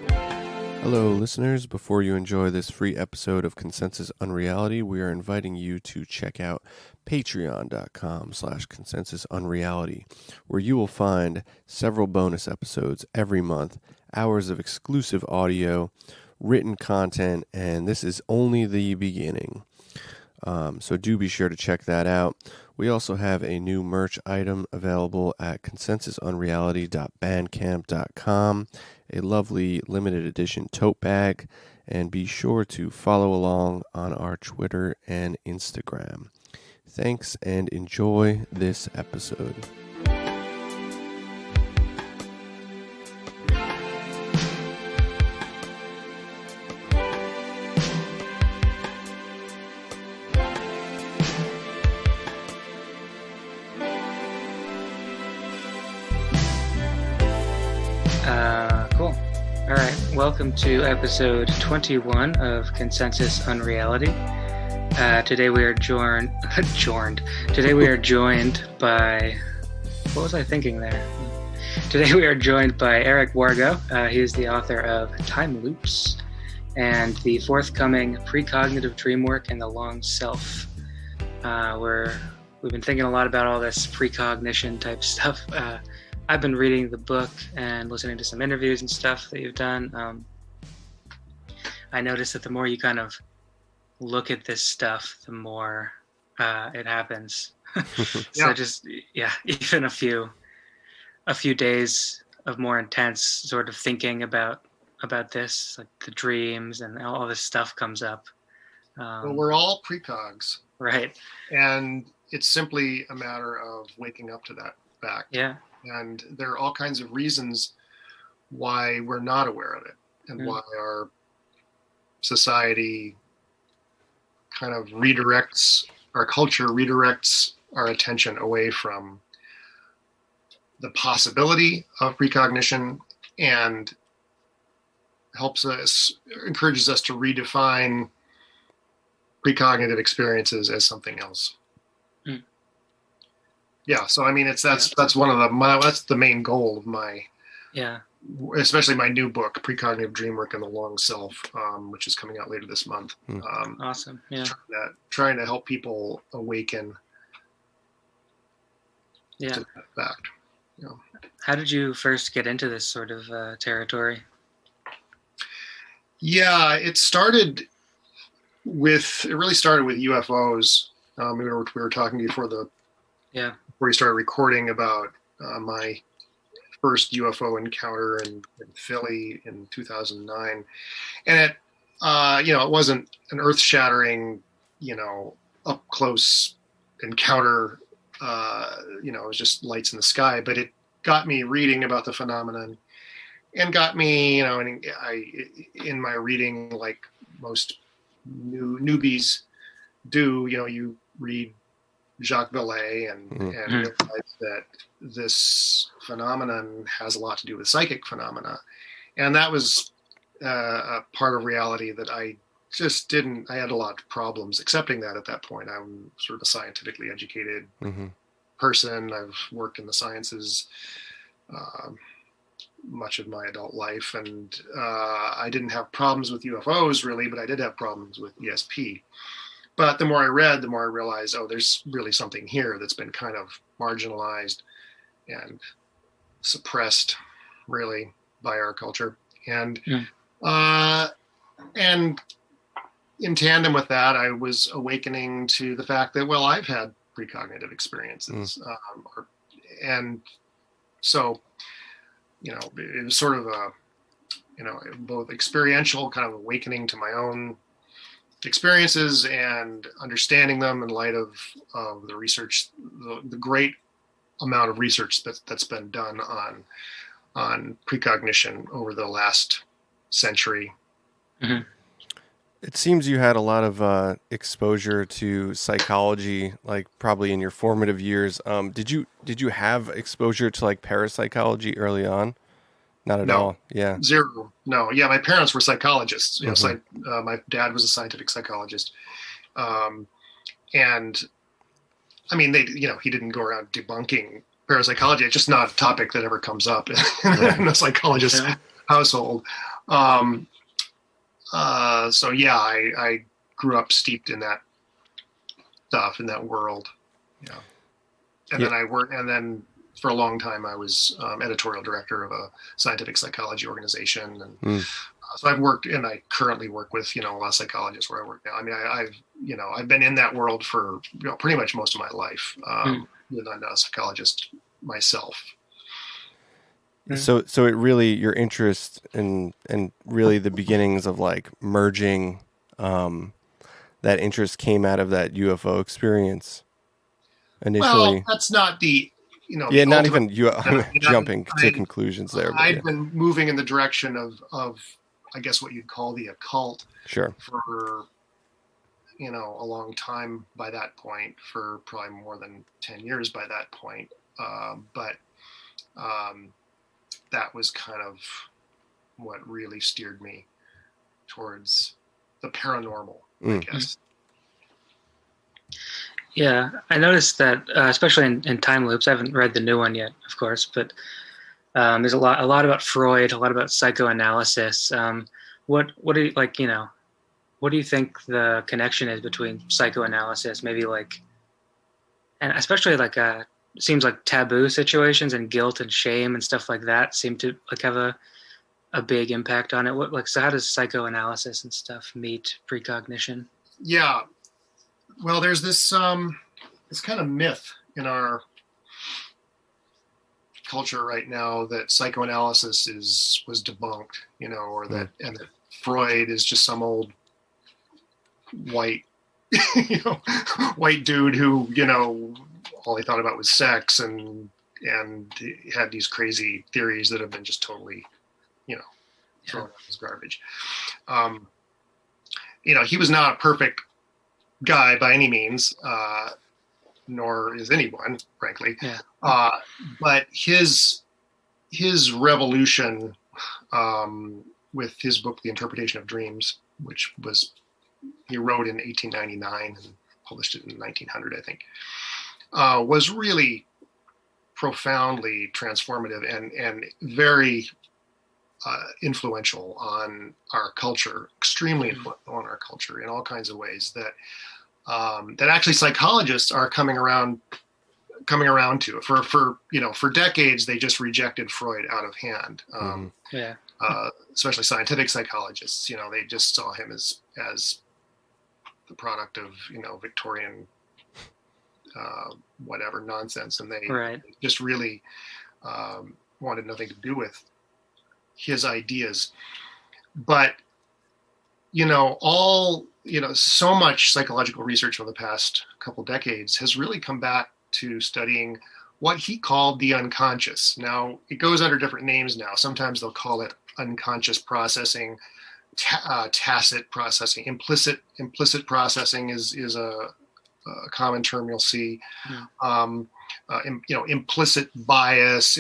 Hello, listeners. Before you enjoy this free episode of Consensus Unreality, we are inviting you to check out patreon.com/consensusunreality, where you will find several bonus episodes every month, hours of exclusive audio, written content, and this is only the beginning. So do be sure to check that out. We also have a new merch item available at consensusunreality.bandcamp.com, a lovely limited edition tote bag, and be sure to follow along on our Twitter and Instagram. Thanks and enjoy this episode. Cool. All right. Welcome to episode 21 of Consensus Unreality. Today we are joined by, what was I thinking there? Today we are joined by Eric Wargo. He is the author of Time Loops and the forthcoming Precognitive Dream Work and the Long Self. We've been thinking a lot about all this precognition type stuff. I've been reading the book and listening to some interviews and stuff that you've done. I noticed that the more you kind of look at this stuff, the more it happens. So even a few days of more intense sort of thinking about this, like the dreams and all this stuff comes up. Well, we're all precogs. Right. And it's simply a matter of waking up to that fact. Yeah. And there are all kinds of reasons why we're not aware of it and why our society kind of our culture redirects our attention away from the possibility of precognition and encourages us to redefine precognitive experiences as something else. Yeah, so I mean, that's one of that's the main goal of especially my new book, Precognitive Dream Work and the Long Self, which is coming out later this month. Awesome. Yeah. Trying to help people awaken to that fact. You know. How did you first get into this sort of territory? Yeah, it really started with UFOs. We were talking before before we started recording about my first UFO encounter in Philly in 2009. And it wasn't an earth-shattering, up close encounter. It was just lights in the sky, but it got me reading about the phenomenon and got me, in my reading, like most newbies do, you read Jacques Vallée and realize that this phenomenon has a lot to do with psychic phenomena. And that was a part of reality that I had a lot of problems accepting that at that point. I'm sort of a scientifically educated person. I've worked in the sciences much of my adult life, and I didn't have problems with UFOs really, but I did have problems with ESP. But the more I read, the more I realized, there's really something here that's been kind of marginalized and suppressed, really, by our culture. And in tandem with that, I was awakening to the fact that, I've had precognitive experiences, and so it was sort of a both experiential kind of awakening to my own experiences and understanding them in light of the research, the great amount of research that's been done on precognition over the last century. Mm-hmm. It seems you had a lot of exposure to psychology, like probably in your formative years. Did you have exposure to like parapsychology early on? Not at all. Yeah. Zero. No. Yeah. My parents were psychologists. My dad was a scientific psychologist. And I mean, he didn't go around debunking parapsychology. It's just not a topic that ever comes up in a psychologist's household. So yeah, I grew up steeped in that stuff, in that world. Yeah. And then for a long time I was editorial director of a scientific psychology organization, and so I currently work with a lot of psychologists where I work now. I mean, I've been in that world for pretty much most of my life. I'm not a psychologist myself. So it really, your interest and really the beginnings of like merging, that interest came out of that UFO experience initially. Well, that's not the, yeah, not even jumping to conclusions there. I've been moving in the direction of, I guess what you'd call the occult. Sure. For, a long time by that point, for probably more than 10 years by that point. But that was kind of what really steered me towards the paranormal, I guess. Yeah, I noticed that, especially in Time Loops. I haven't read the new one yet, of course, but there's a lot about Freud, a lot about psychoanalysis. What do you like? What do you think the connection is between psychoanalysis, maybe and especially it seems like taboo situations and guilt and shame and stuff like that seem to have a big impact on it. So how does psychoanalysis and stuff meet precognition? Yeah. Well, there's this kind of myth in our culture right now that psychoanalysis was debunked, or that and that Freud is just some old white white dude who all he thought about was sex and had these crazy theories that have been just totally thrown out as garbage. He was not a perfect guy by any means, nor is anyone, frankly. Yeah. But his revolution with his book, The Interpretation of Dreams, which he wrote in 1899 and published it in 1900, I think, was really profoundly transformative and very influential on our culture, extremely influential on our culture in all kinds of ways that actually psychologists are coming around to. For decades they just rejected Freud out of hand. Especially scientific psychologists, they just saw him as the product of Victorian whatever nonsense, and they just really wanted nothing to do with his ideas. But so much psychological research over the past couple decades has really come back to studying what he called the unconscious. Now, it goes under different names now. Sometimes they'll call it unconscious processing, tacit processing, implicit processing is a common term you'll see. Implicit bias,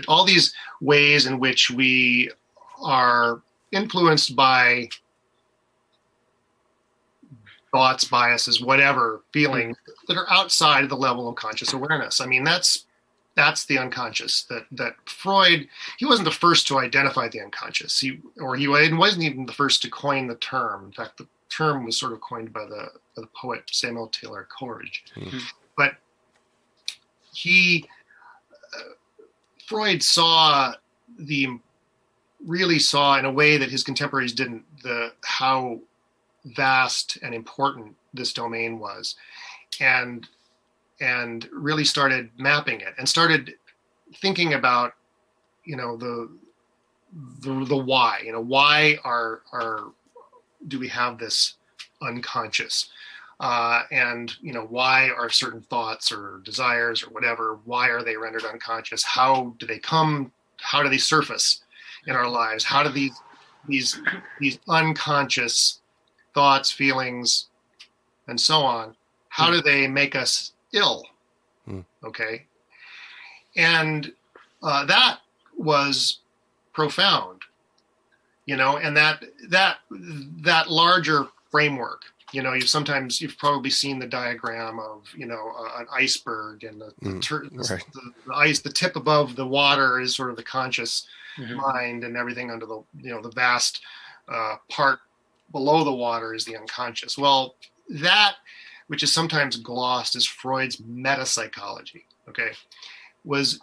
all these ways in which we are influenced by thoughts, biases, whatever, feelings that are outside of the level of conscious awareness. I mean, that's the unconscious. That Freud, he wasn't the first to identify the unconscious. He wasn't even the first to coin the term. In fact, the term was sort of coined by the poet Samuel Taylor Coleridge. But Freud really saw in a way that his contemporaries didn't, how vast and important this domain was, and really started mapping it and started thinking about the why. Why do we have this unconscious, and why are certain thoughts or desires or whatever, why are they rendered unconscious? How do they surface in our lives? How do these unconscious thoughts, feelings, and so on, how do they make us ill? Okay. And that was profound, and that larger framework, you've probably seen the diagram of, an iceberg, and the tip above the water is sort of the conscious, mind, and everything under the, the vast part below the water is the unconscious. Well, that, which is sometimes glossed as Freud's metapsychology, okay, was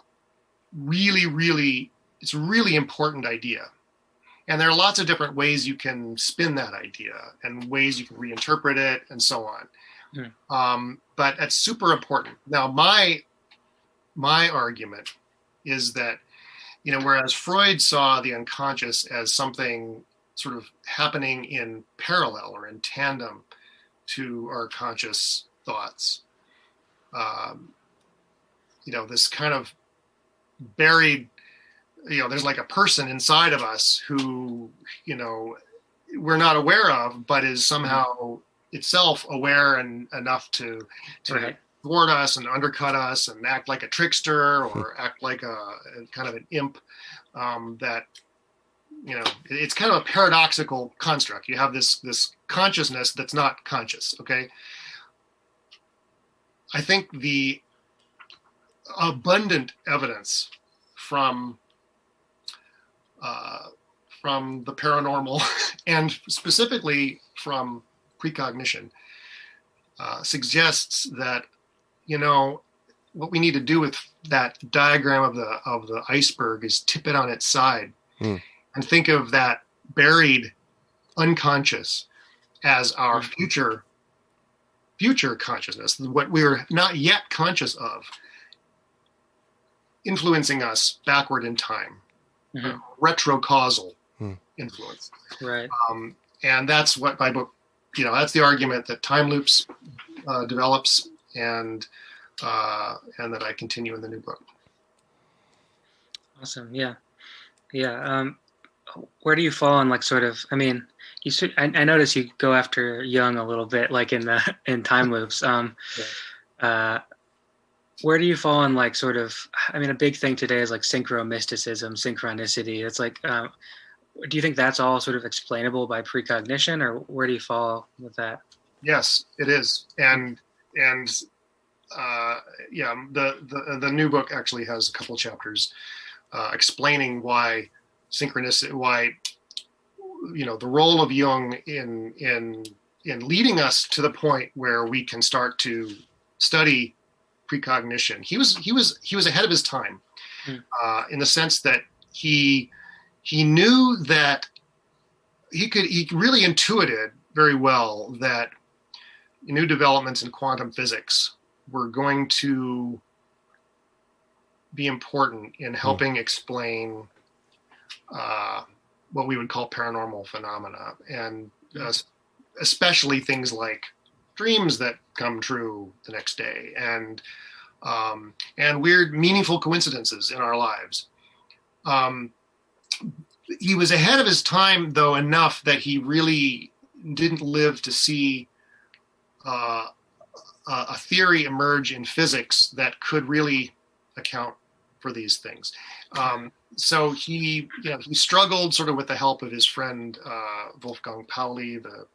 really, it's a really important idea. And there are lots of different ways you can spin that idea and ways you can reinterpret it and so on. But it's super important. Now, my argument is that, whereas Freud saw the unconscious as something sort of happening in parallel or in tandem to our conscious thoughts, this kind of buried, there's like a person inside of us who, we're not aware of, but is somehow itself aware and enough to thwart us and undercut us and act like a trickster or act like a kind of an imp, that, it's kind of a paradoxical construct. You have this consciousness that's not conscious. Okay. I think the abundant evidence from the paranormal and specifically from precognition suggests that, what we need to do with that diagram of the iceberg is tip it on its side and think of that buried unconscious as our future consciousness, what we're not yet conscious of, influencing us backward in time. Retro-causal influence. Right. And that's what my book, that's the argument that Time Loops develops and that I continue in the new book. Awesome. Yeah. Where do you fall on I notice you go after Jung a little bit, like in Time Loops. Where do you fall on a big thing today is like synchromysticism, synchronicity. It's like, do you think that's all sort of explainable by precognition, or where do you fall with that? Yes, it is. And the new book actually has a couple of chapters explaining why synchronicity, the role of Jung in leading us to the point where we can start to study precognition. He was ahead of his time in the sense that he knew that he really intuited very well that new developments in quantum physics were going to be important in helping explain what we would call paranormal phenomena, and especially things like dreams that come true the next day, and weird, meaningful coincidences in our lives. He was ahead of his time, though, enough that he really didn't live to see a theory emerge in physics that could really account for these things. So he struggled sort of with the help of his friend Wolfgang Pauli, the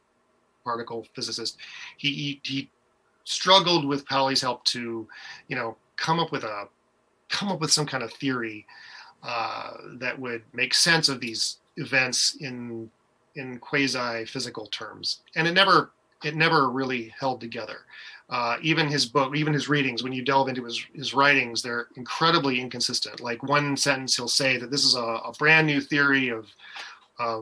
particle physicist. He struggled with Pauli's help to, come up with some kind of theory that would make sense of these events in quasi-physical terms, and it never really held together. Even his book, even his readings, when you delve into his writings, they're incredibly inconsistent. Like one sentence, he'll say that this is a brand new theory of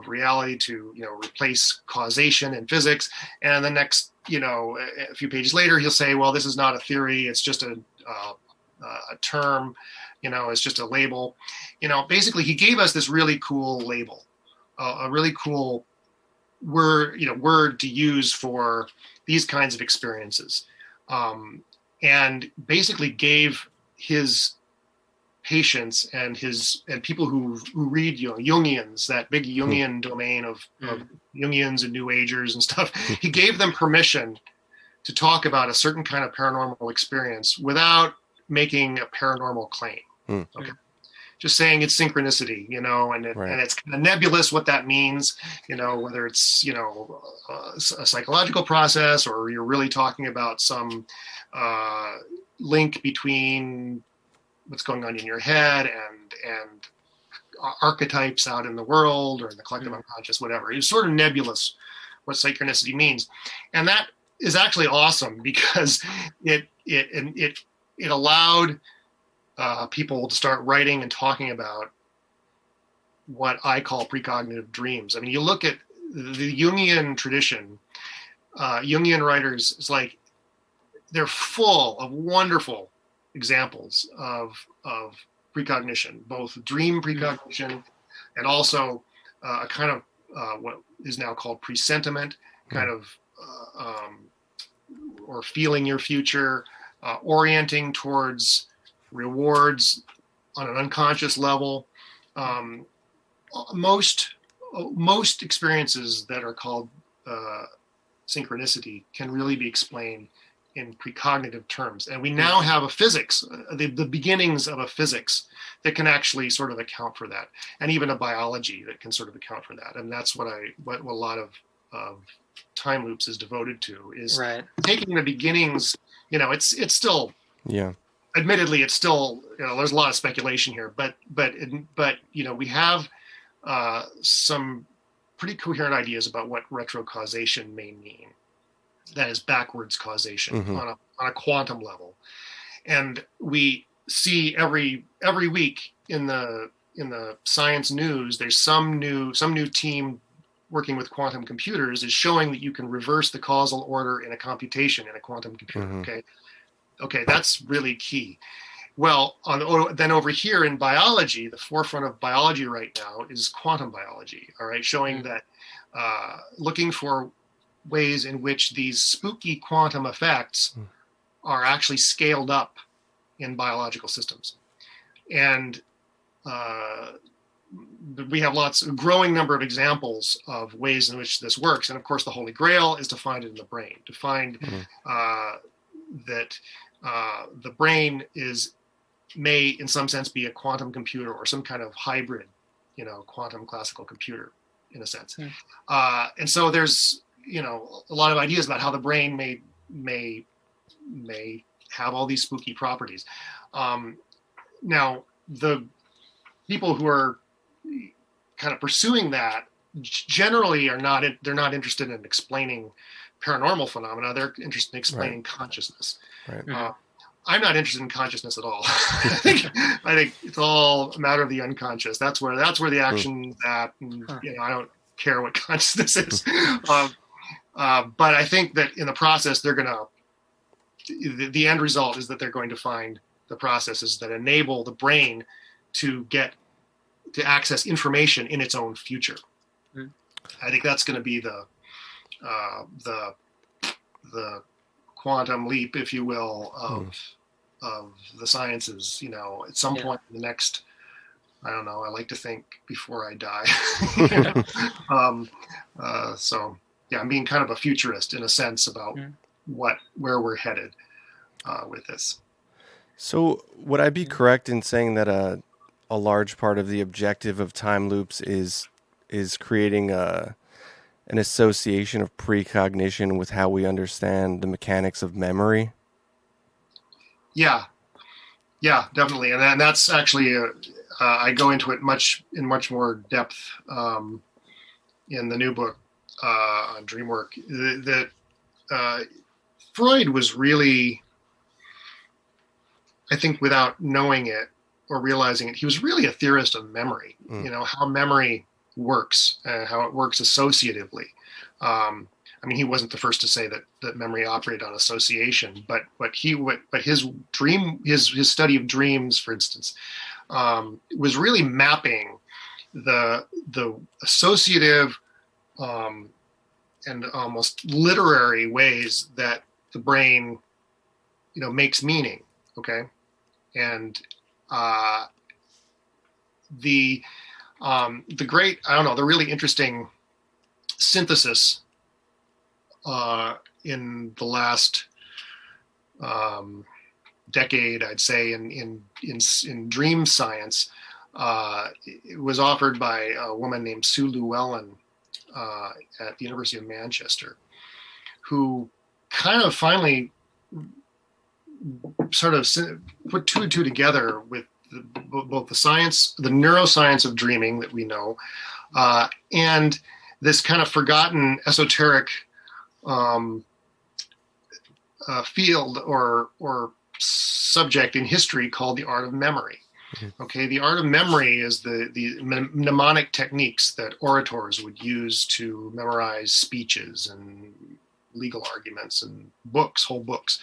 reality to replace causation in physics, and the next a few pages later he'll say, well, this is not a theory, it's just a term, it's just a label. Basically he gave us this really cool label, a really cool word to use for these kinds of experiences, and basically gave his patients and people who read Jungians, that big Jungian domain of Jungians and New Agers and stuff, he gave them permission to talk about a certain kind of paranormal experience without making a paranormal claim. Okay. Just saying it's synchronicity, and it's kind of nebulous what that means, whether it's, a psychological process, or you're really talking about some link between what's going on in your head and archetypes out in the world or in the collective unconscious, whatever. It's sort of nebulous what synchronicity means. And that is actually awesome because it allowed people to start writing and talking about what I call precognitive dreams. I mean, you look at the Jungian tradition, Jungian writers, it's like they're full of wonderful examples of precognition, both dream precognition and also a kind of what is now called presentiment, kind of or feeling your future, orienting towards rewards on an unconscious level. Most experiences that are called synchronicity can really be explained in precognitive terms. And we now have a physics, the beginnings of a physics that can actually sort of account for that, and even a biology that can sort of account for that. And that's what a lot of time loops is devoted to, is taking the beginnings. It's still, admittedly, it's still, there's a lot of speculation here, but we have some pretty coherent ideas about what retro-causation may mean. That is backwards causation on a quantum level. And we see every week in the science news, there's some new team working with quantum computers is showing that you can reverse the causal order in a computation in a quantum computer. Okay, that's really key. Well, then over here in biology, the forefront of biology right now is quantum biology. All right, showing that looking for ways in which these spooky quantum effects are actually scaled up in biological systems. And we have a growing number of examples of ways in which this works. And of course, the Holy Grail is to find it in the brain, to find that the brain may in some sense be a quantum computer or some kind of hybrid, quantum classical computer in a sense. And so there's, a lot of ideas about how the brain may have all these spooky properties. Now, the people who are kind of pursuing that generally they're not interested in explaining paranormal phenomena. They're interested in explaining consciousness. Right. I'm not interested in consciousness at all. I think it's all a matter of the unconscious. That's where the action's at. And, I don't care what consciousness is. But I think that in the process, the end result is that they're going to find the processes that enable the brain to access information in its own future. I think that's going to be the quantum leap, if you will, of the sciences. At some point in the next, I don't know, I like to think before I die. So I'm being kind of a futurist in a sense about where we're headed with this. So would I be correct in saying that a large part of the objective of time loops is creating an association of precognition with how we understand the mechanics of memory? Yeah, definitely. And that's actually, I go into it in much more depth in the new book on dream work. That Freud was really, I think without knowing it or realizing it, he was really a theorist of memory, how memory works and how it works associatively. He wasn't the first to say that memory operated on association, but his study of dreams, for instance, was really mapping the associative and almost literary ways that the brain, makes meaning. Okay, and the great, the really interesting synthesis in the last decade, I'd say, in dream science, it was offered by a woman named Sue Llewellyn at the University of Manchester, who kind of finally sort of put two and two together with both the science, the neuroscience of dreaming that we know, and this kind of forgotten esoteric field or subject in history called the art of memory. Okay, the art of memory is the mnemonic techniques that orators would use to memorize speeches and legal arguments and whole books.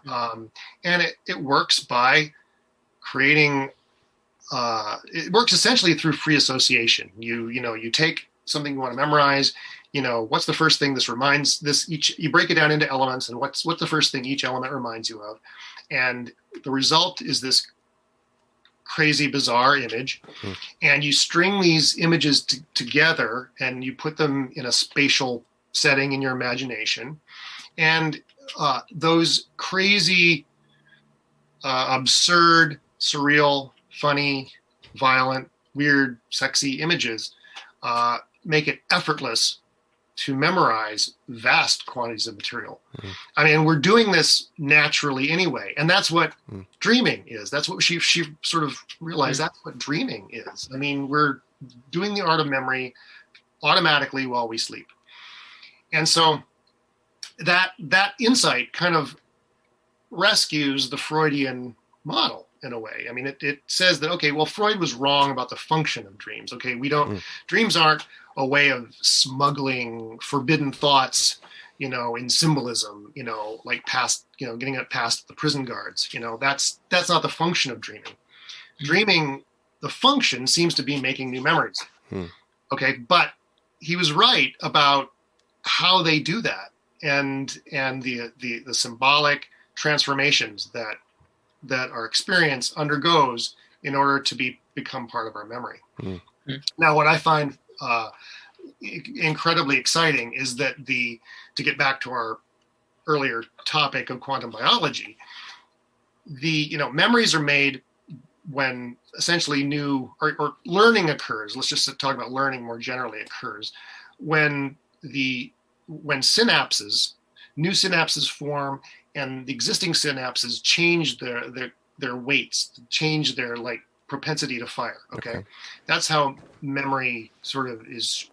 And it works by creating, it works essentially through free association. You take something you want to memorize, what's the first thing this reminds this each, you break it down into elements, and what's the first thing each element reminds you of. And the result is this crazy, bizarre image. And you string these images together and you put them in a spatial setting in your imagination. And those crazy, absurd, surreal, funny, violent, weird, sexy images make it effortless to memorize vast quantities of material. I mean, we're doing this naturally anyway. And that's what dreaming is. That's what she sort of realized. That's what dreaming is. I mean, we're doing the art of memory automatically while we sleep. And so that insight kind of rescues the Freudian model in a way. I mean, it says that, okay, well, Freud was wrong about the function of dreams. Okay, dreams aren't a way of smuggling forbidden thoughts, in symbolism, like past, getting it past the prison guards. That's not the function of dreaming. Dreaming, the function seems to be making new memories. Okay, but he was right about how they do that and the symbolic transformations that our experience undergoes in order to become part of our memory. Now, what I find incredibly exciting is that to get back to our earlier topic of quantum biology, memories are made when essentially new or learning occurs. Let's just talk about learning more generally occurs when synapses, new synapses form, and the existing synapses change their weights, change their propensity to fire. Okay. That's how memory sort of is.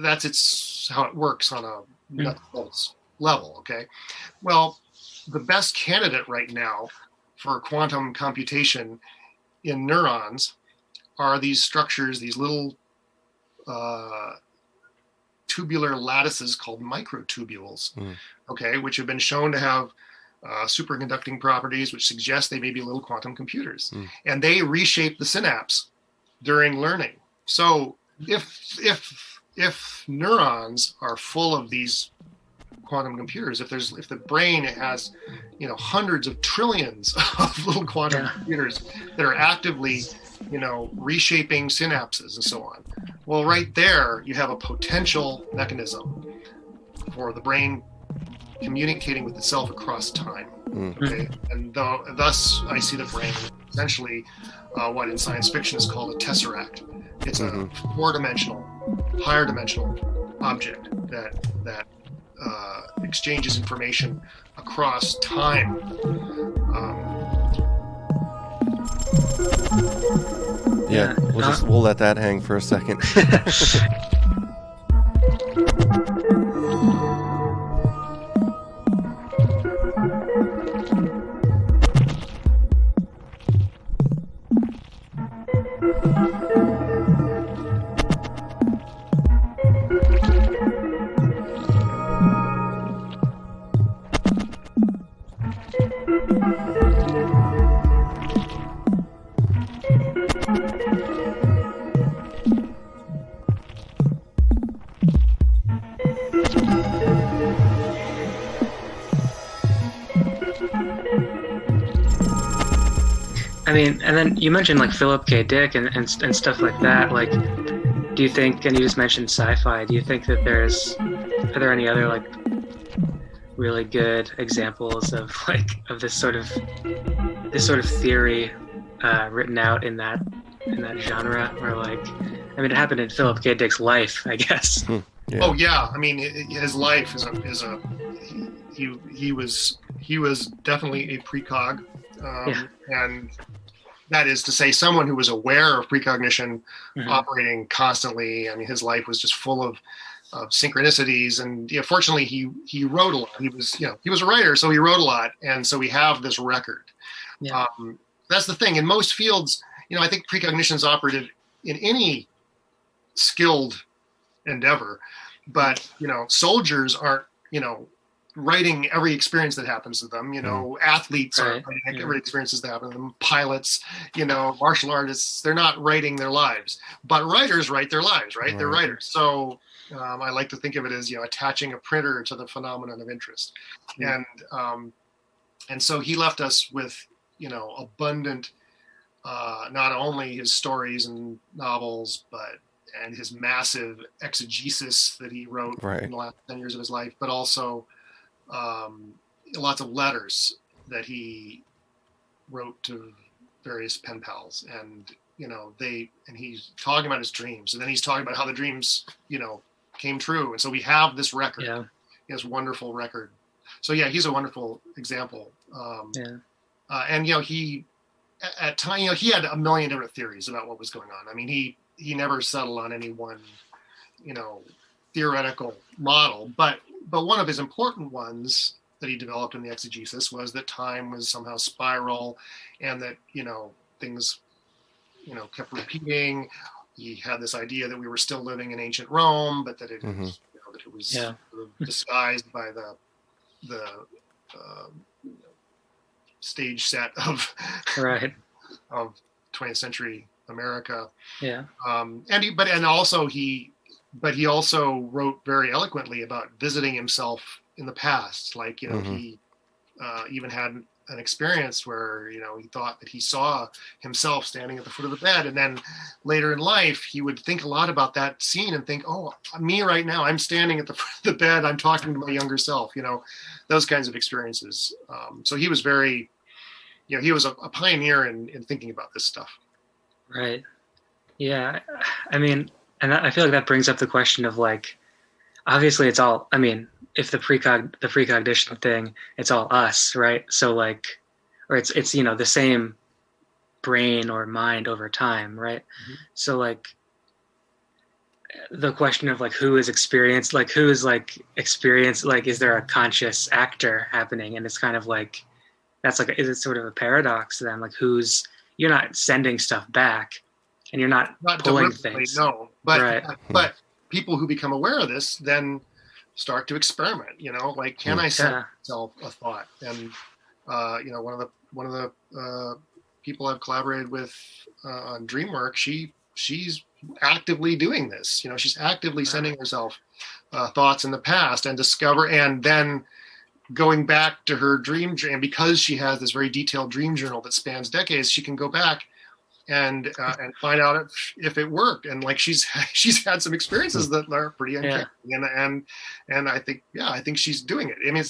That's how it works on a nuts and bolts level. Okay. Well, the best candidate right now for quantum computation in neurons are these structures, these little tubular lattices called microtubules, okay, which have been shown to have superconducting properties, which suggest they may be little quantum computers. And they reshape the synapse during learning. So if neurons are full of these quantum computers, if the brain has hundreds of trillions of little quantum computers that are actively reshaping synapses and so on, well, right there you have a potential mechanism for the brain communicating with itself across time. Okay, and thus I see the brain essentially what in science fiction is called a tesseract. It's a four-dimensional, higher dimensional object that exchanges information across time. We'll let that hang for a second. I mean, and then you mentioned Philip K. Dick and stuff like that. Do you think, and you just mentioned sci-fi, do you think that are there any other really good examples of this sort of theory written out in that genre, or it happened in Philip K. Dick's life, I guess. Yeah. Oh yeah, I mean his life he was definitely a precog, and that is to say, someone who was aware of precognition operating constantly. I mean, his life was just full of synchronicities, and fortunately, he wrote a lot. He was a writer, so he wrote a lot, and so we have this record. Yeah. That's the thing. In most fields, I think precognition is operative in any skilled endeavor, but soldiers aren't writing every experience that happens to them. Athletes aren't writing every experiences that happen to them. Pilots, martial artists, they're not writing their lives, but writers write their lives, right? They're writers. So I like to think of it as attaching a printer to the phenomenon of interest, and so he left us with abundant, not only his stories and novels, and his massive exegesis that he wrote in the last 10 years of his life, but also lots of letters that he wrote to various pen pals, and he's talking about his dreams, and then he's talking about how the dreams came true, and so we have this record, this wonderful record. So he's a wonderful example. And he at time he had a million different theories about what was going on. I mean, he never settled on any one theoretical model, but one of his important ones that he developed in the exegesis was that time was somehow spiral, and that things kept repeating. He had this idea that we were still living in ancient Rome, but that it was sort of disguised by the stage set of 20th century America. But he also wrote very eloquently about visiting himself in the past. Like, he even had an experience where, he thought that he saw himself standing at the foot of the bed. And then later in life, he would think a lot about that scene and think, oh, me right now, I'm standing at the foot of the bed. I'm talking to my younger self, those kinds of experiences. So he was very, he was a pioneer in thinking about this stuff. Right. Yeah. I mean, and I feel like that brings up the question of obviously it's all, I mean, if the precognition thing, it's all us, right? So or it's the same brain or mind over time, right? So the question of who is experienced, is there a conscious actor happening? And it's kind of that's is it sort of a paradox then? You're not sending stuff back, and you're not pulling things. No, but people who become aware of this then start to experiment. Can I send myself a thought? And one of the people I've collaborated with on DreamWork, she's actively doing this. She's actively sending herself thoughts in the past and then going back to her dream, and because she has this very detailed dream journal that spans decades, she can go back and find out if it worked. And she's had some experiences that are pretty uncanny, and I think she's doing it. I mean,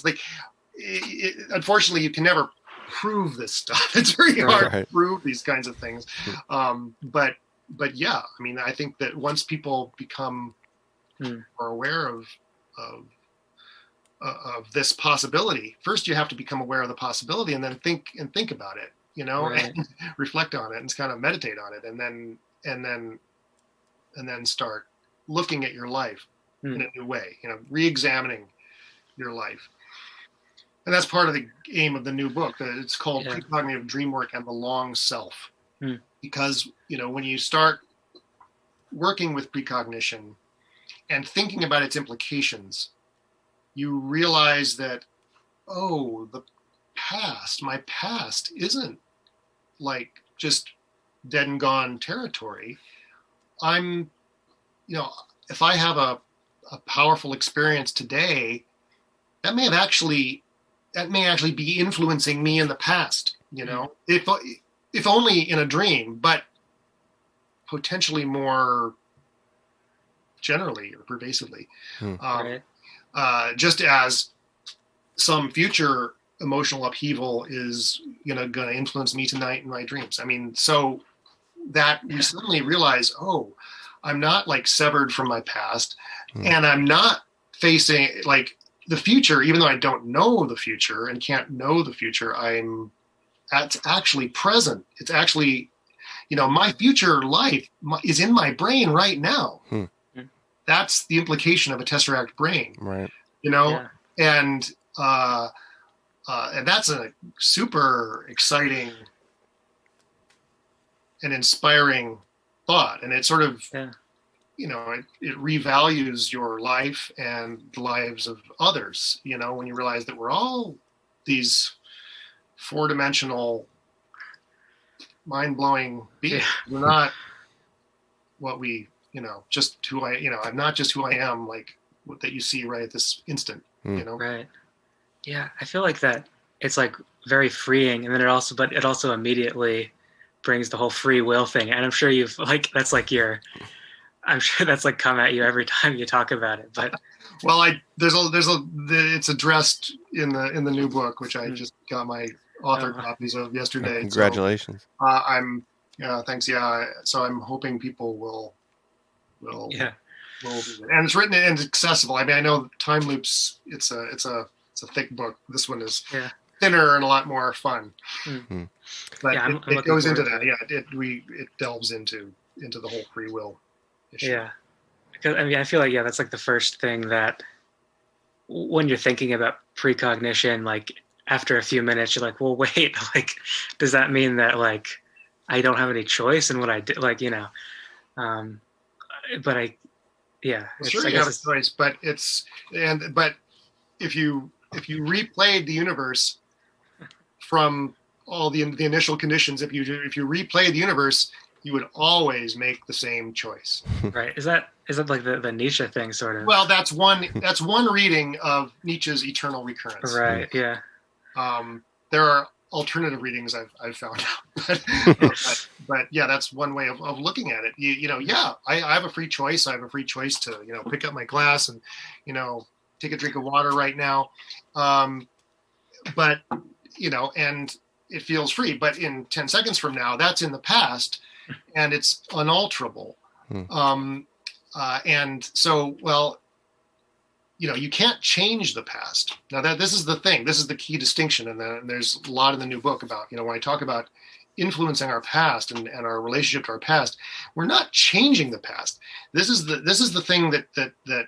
it's unfortunately you can never prove this stuff. It's very hard to prove these kinds of things. But I mean, I think that once people become more aware of this possibility, first you have to become aware of the possibility, and then think about it, and reflect on it and kind of meditate on it, and then start looking at your life in a new way, re-examining your life. And that's part of the aim of the new book. It's called Precognitive Dreamwork and the Long Self. Because, when you start working with precognition and thinking about its implications, you realize that, my past isn't just dead and gone territory. I'm, if I have a powerful experience today, that may actually be influencing me in the past, if only in a dream, but potentially more generally or pervasively. Just as some future emotional upheaval is, going to influence me tonight in my dreams. I mean, so that we suddenly realize, I'm not severed from my past, and I'm not facing the future, even though I don't know the future and can't know the future. I'm it's actually present. It's actually, my future life is in my brain right now. That's the implication of a tesseract brain, right? And that's a super exciting and inspiring thought. And it sort of, it revalues your life and the lives of others, when you realize that we're all these 4-dimensional, mind-blowing beings. We're not what we, just who I'm not just who I am, like that you see right at this instant, Right. Yeah. I feel like that it's like very freeing. And then it also immediately brings the whole free will thing. And I'm sure that's like come at you every time you talk about it, but well, it's addressed in the new book, which I just got my author copies of yesterday. Congratulations. So, thanks. Yeah. So I'm hoping people will do it. And it's written and accessible. I mean, I know Time Loops, it's a thick book. This one is thinner and a lot more fun. Mm-hmm. But it goes into that. Yeah. It delves into the whole free will issue. Yeah. Because I feel like, that's like the first thing that when you're thinking about precognition, like after a few minutes, you're like, well, wait, like, does that mean that like, I don't have any choice in what I do? Like, but Well, sure, you have a choice, but if you replayed the universe from all the initial conditions, if you replay the universe, you would always make the same choice. Right. Is that like the Nietzsche thing, sort of? Well, that's one reading of Nietzsche's eternal recurrence. Right. Yeah. There are alternative readings I've found out, but yeah, that's one way of looking at it. I have a free choice. I have a free choice to pick up my glass and take a drink of water right now, but and it feels free. But in 10 seconds from now, that's in the past, and it's unalterable. And so, you can't change the past. Now this is the thing. This is the key distinction. And there's a lot in the new book about, when I talk about influencing our past and our relationship to our past, we're not changing the past. This is the thing that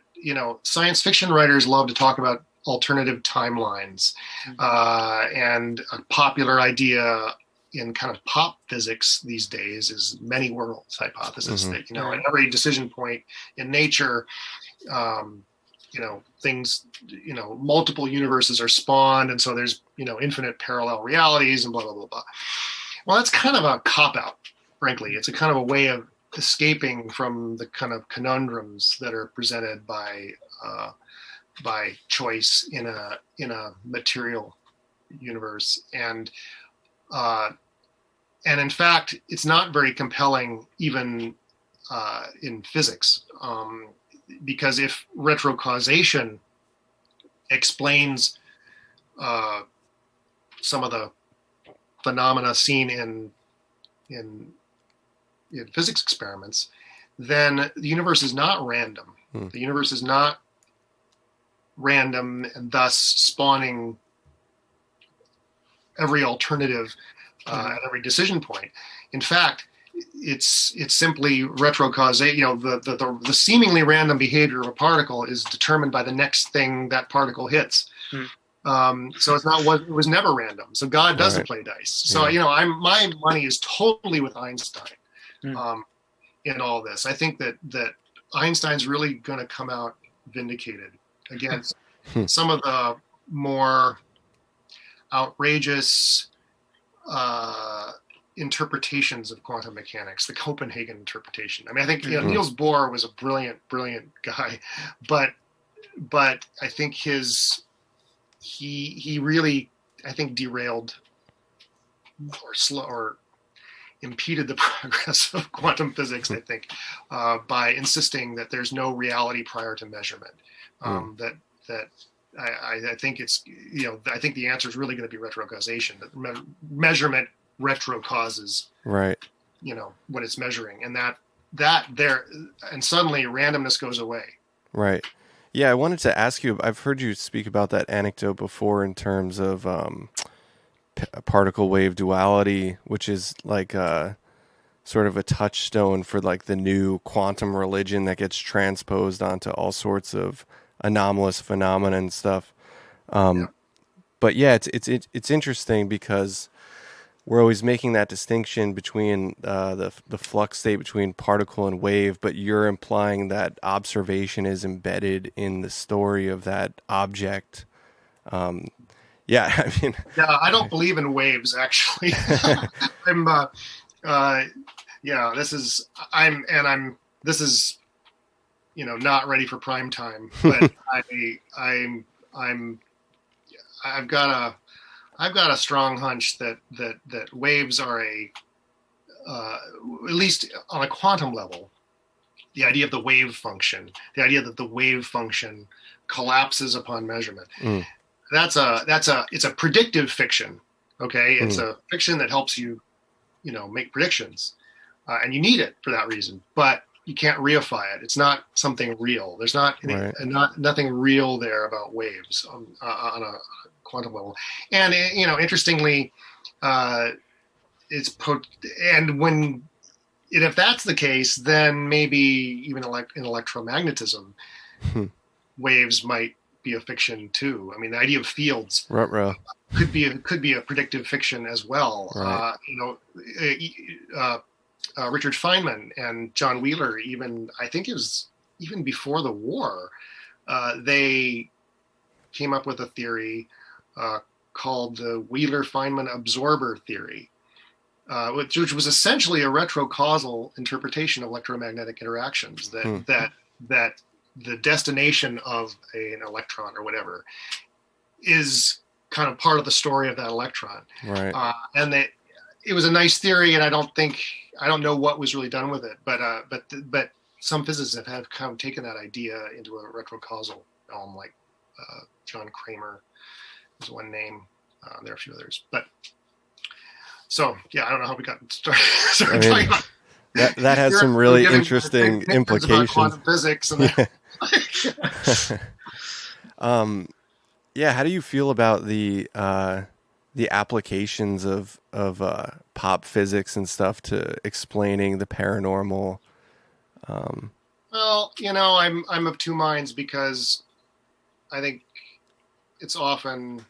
science fiction writers love to talk about, alternative timelines, and a popular idea in kind of pop physics these days is many worlds hypothesis. That at every decision point in nature, things, multiple universes are spawned, and so there's infinite parallel realities and blah blah blah blah. Well, that's kind of a cop-out, frankly. It's a kind of a way of escaping from the kind of conundrums that are presented by choice in a material universe, and in fact, it's not very compelling even in physics, because if retro-causation explains some of the phenomena seen in physics experiments, then the universe is not random. The universe is not random and thus spawning every alternative at every decision point. In fact, it's simply retro-causation. The seemingly random behavior of a particle is determined by the next thing that particle hits. So it's not it was never random. So God doesn't play dice. So my money is totally with Einstein in all this. I think that Einstein's really going to come out vindicated against some of the more outrageous interpretations of quantum mechanics, the Copenhagen interpretation. I mean, I think Niels Bohr was a brilliant guy, but I think he really, I think, derailed or impeded the progress of quantum physics, I think, by insisting that there's no reality prior to measurement. I think it's, I think the answer is really going to be retro-causation. That measurement retro-causes, what it's measuring, and that there, and suddenly randomness goes away. Right. Yeah, I wanted to ask you, I've heard you speak about that anecdote before in terms of particle wave duality, which is like sort of a touchstone for like the new quantum religion that gets transposed onto all sorts of anomalous phenomena and stuff. But yeah, it's interesting because we're always making that distinction between the flux state between particle and wave, but you're implying that observation is embedded in the story of that object. Yeah, I mean, yeah, I don't believe in waves actually. This is not ready for prime time, but I've got a strong hunch that waves are at least on a quantum level, the idea of the wave function, the idea that the wave function collapses upon measurement. It's a predictive fiction. Okay. It's a fiction that helps you, make predictions, and you need it for that reason, but you can't reify it. It's not something real. There's nothing real there about waves on a quantum level. And interestingly, and if that's the case, then maybe even in electromagnetism, waves might be a fiction too. I mean, the idea of fields could be a predictive fiction as well. Right. Richard Feynman and John Wheeler, I think it was even before the war, they came up with a theory called the Wheeler-Feynman absorber theory, which was essentially a retro-causal interpretation of electromagnetic interactions. That the destination of an electron or whatever is kind of part of the story of that electron. Right. And that it was a nice theory, and I don't know what was really done with it, but some physicists have kind of taken that idea into a retro-causal realm, like John Kramer is one name. There are a few others, but so yeah, I don't know how we got started talking about that has some really interesting implications. Quantum physics and yeah. How do you feel about the applications of pop physics and stuff to explaining the paranormal? Well, I'm of two minds, because I think it's often,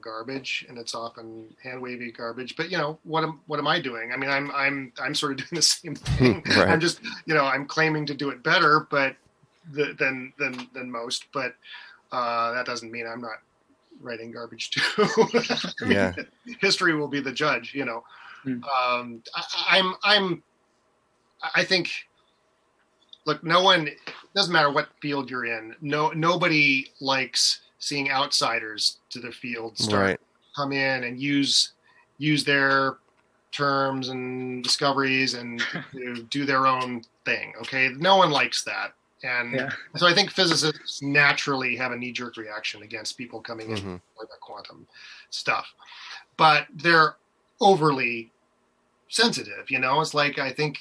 garbage, and it's often hand wavy garbage. But what am I doing? I mean, I'm sort of doing the same thing. Right. I'm just, I'm claiming to do it better, but than most. But that doesn't mean I'm not writing garbage too. Yeah. History will be the judge. I think. Look, doesn't matter what field you're in. Nobody likes seeing outsiders to their field come in and use their terms and discoveries and do their own thing. Okay, no one likes that, and so I think physicists naturally have a knee-jerk reaction against people coming in with the quantum stuff, but they're overly sensitive. It's like, I think,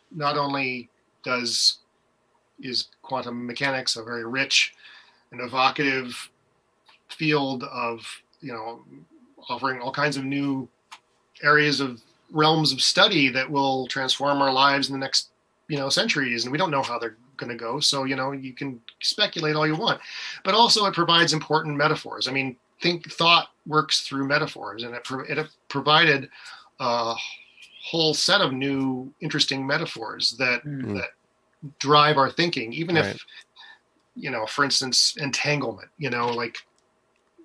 not only is quantum mechanics a very rich and evocative field of, offering all kinds of new realms of study that will transform our lives in the next, centuries. And we don't know how they're going to go. So, you can speculate all you want, but also it provides important metaphors. I mean, thought works through metaphors, and it provided whole set of new interesting metaphors that drive our thinking, even if for instance, entanglement, like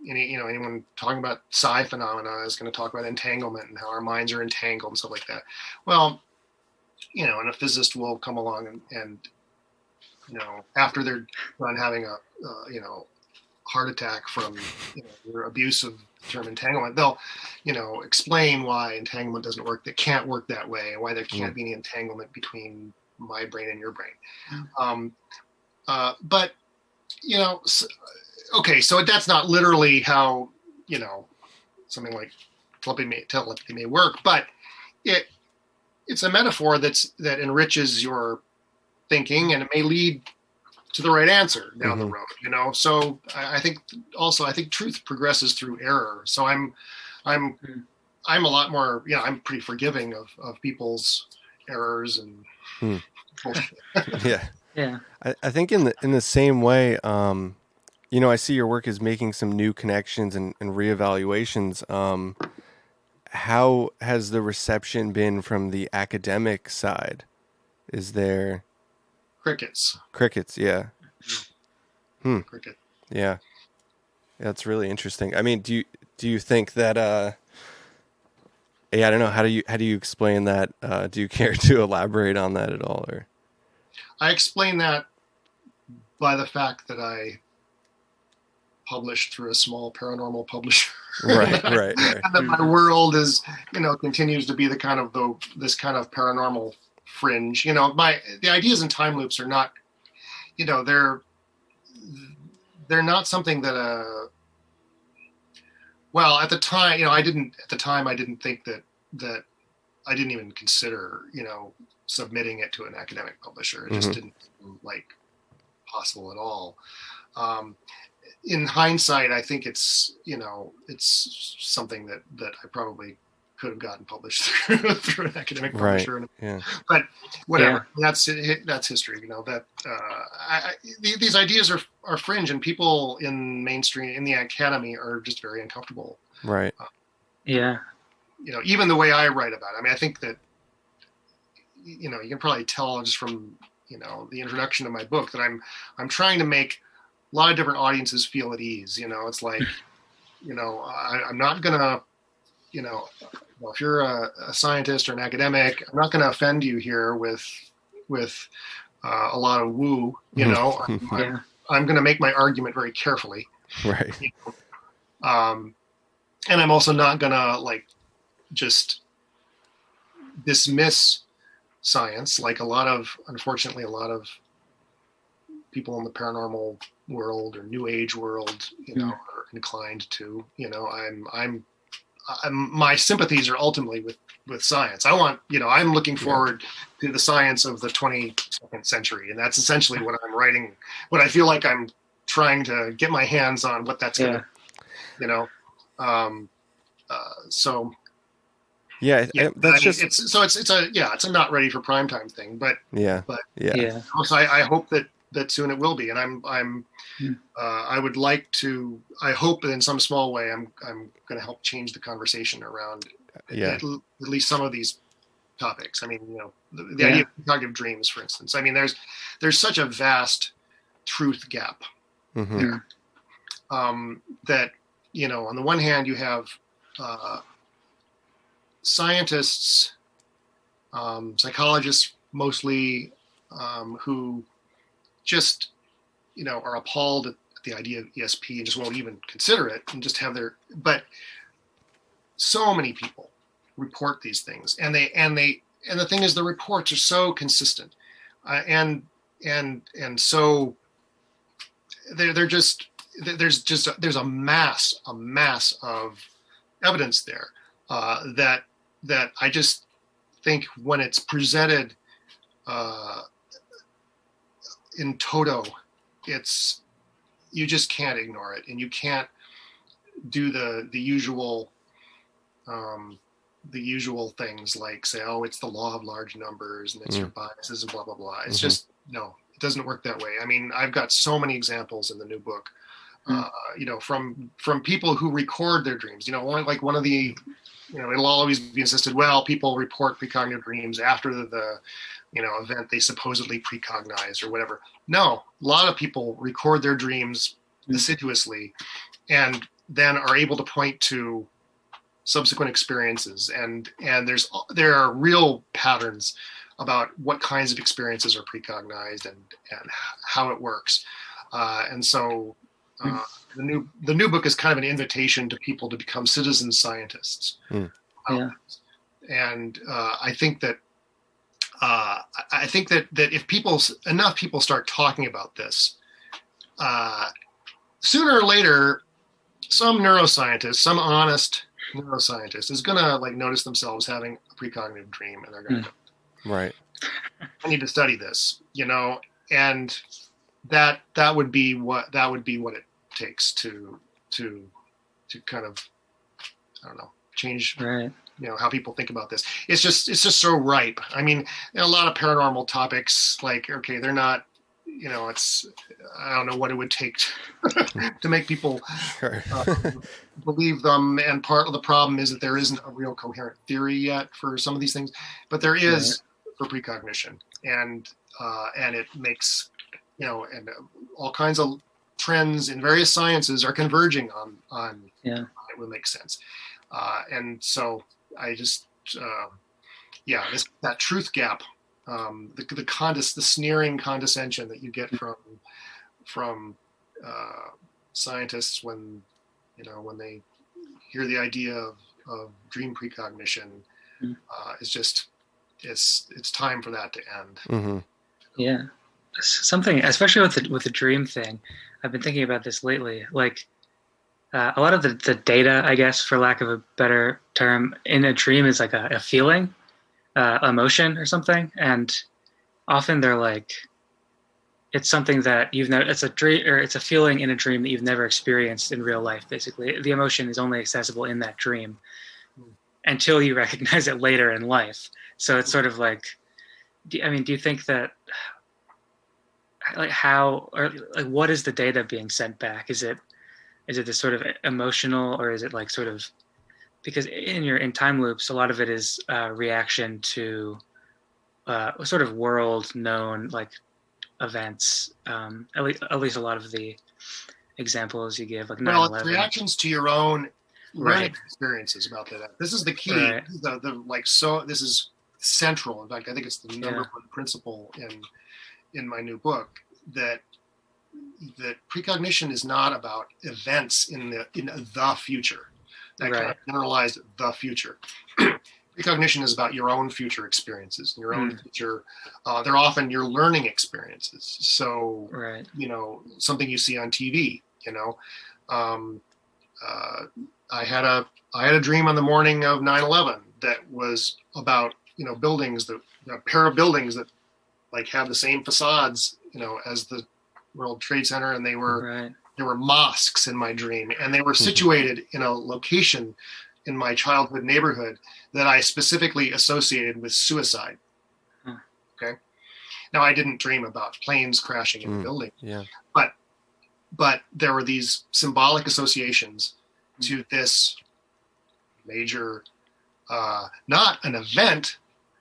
anyone talking about psi phenomena is going to talk about entanglement and how our minds are entangled and stuff like that. Well, and a physicist will come along and after they're done having a heart attack from your abuse of the term entanglement, they'll explain why entanglement doesn't work, that can't work that way, and why there can't be any entanglement between my brain and your brain. But okay, so that's not literally how something like telepathy may work, but it's a metaphor that enriches your thinking, and it may lead to the right answer down the road, you know? So I think truth progresses through error. So I'm a lot more, you know, I'm pretty forgiving of people's errors and bullshit. Yeah. Yeah. I think in the same way, you know, I see your work is making some new connections and reevaluations. How has the reception been from the academic side? Is there Crickets? Yeah. Cricket. Yeah. That's really interesting. I mean, do you think that I don't know, how do you explain that? Do you care to elaborate on that at all, or? I explain that by the fact that I published through a small paranormal publisher. Right. And that my world is, you know, continues to be this kind of paranormal fringe. You know, the ideas in time loops are not, you know, they're not something that well, at the time, you know, I didn't think that I didn't even consider, you know, submitting it to an academic publisher. It just didn't seem like possible at all. In hindsight, I think it's, you know, it's something that I probably could have gotten published through an academic publisher. Right. Yeah. But whatever, that's history. You know, that these ideas are fringe, and people in mainstream, in the academy, are just very uncomfortable. Right. Yeah. You know, even the way I write about it. I mean, I think that, you know, you can probably tell just from, you know, the introduction of my book that I'm trying to make a lot of different audiences feel at ease. You know, it's like, you know, I'm not gonna, you know, well, if you're a scientist or an academic, I'm not going to offend you here with a lot of woo. You know, I'm going to make my argument very carefully. Right. You know? And I'm also not going to like just dismiss science like unfortunately a lot of people in the paranormal world or new age world, you know, are inclined to. You know, my sympathies are ultimately with science. I'm looking forward to the science of the 22nd century. And that's essentially what I'm writing, what I feel like I'm trying to get my hands on, what that's going to, you know? It's a not ready for primetime thing, but also I hope that soon it will be. And I would like to, I hope that in some small way, I'm going to help change the conversation around at least some of these topics. I mean, you know, the idea of cognitive dreams, for instance. I mean, there's such a vast truth gap there, that, you know, on the one hand, you have scientists, psychologists mostly, who just, you know, are appalled at the idea of ESP and just won't even consider it and just have but so many people report these things, and the thing is, the reports are so consistent, and so there's a mass of evidence there, that I just think when it's presented in toto, you just can't ignore it, and you can't do the usual things like say, oh, it's the law of large numbers and it's your biases and blah blah blah. It's just, no, it doesn't work that way. I mean, I've got so many examples in the new book, you know, from people who record their dreams. You know, one of the, you know, it'll always be insisted, well, people report precognitive dreams after the you know, event they supposedly precognized or whatever. No, a lot of people record their dreams assiduously and then are able to point to subsequent experiences. And there are real patterns about what kinds of experiences are precognized and how it works. And so the new book is kind of an invitation to people to become citizen scientists. And I think that if enough people start talking about this, sooner or later, some honest neuroscientist is gonna like notice themselves having a precognitive dream, and they're gonna right. I need to study this, you know, and that would be what it takes to kind of, I don't know, change how people think about this. It's just so ripe. I mean, a lot of paranormal topics, like, okay, they're not, it's, I don't know what it would take to make people believe them. And part of the problem is that there isn't a real coherent theory yet for some of these things, but there is for precognition, and it makes, and all kinds of trends in various sciences are converging on it would make sense. And so I just, that truth gap, the sneering condescension that you get from scientists when they hear the idea of dream precognition, is just, it's time for that to end. Mm-hmm. Yeah, something, especially with the dream thing. I've been thinking about this lately. Like, a lot of the data, I guess, for lack of a better term, in a dream is like a feeling, emotion or something. And often they're like, it's something that you've never, it's a dream, or it's a feeling in a dream that you've never experienced in real life, basically. The emotion is only accessible in that dream until you recognize it later in life. So it's sort of like, do you think that, like, how, or like, what is the data being sent back? Is it this sort of emotional, or is it like sort of, because in time loops, a lot of it is reaction to sort of world known like events. At least a lot of the examples you give, like 9/11. Well, it's reactions to your own learning experiences about that. This is the key. Right. This is central. In fact, I think it's the number one principle in my new book, that precognition is not about events in the future. That kind of generalized the future. Precognition is about your own future experiences, your own future. They're often your learning experiences. So, something you see on TV. I had a dream on the morning of 9/11 that was about buildings, a pair of buildings that like have the same facades as the World Trade Center, and they were mosques in my dream, and they were situated in a location in my childhood neighborhood that I specifically associated with suicide. Okay. Now, I didn't dream about planes crashing in the building, but there were these symbolic associations to this major, not an event,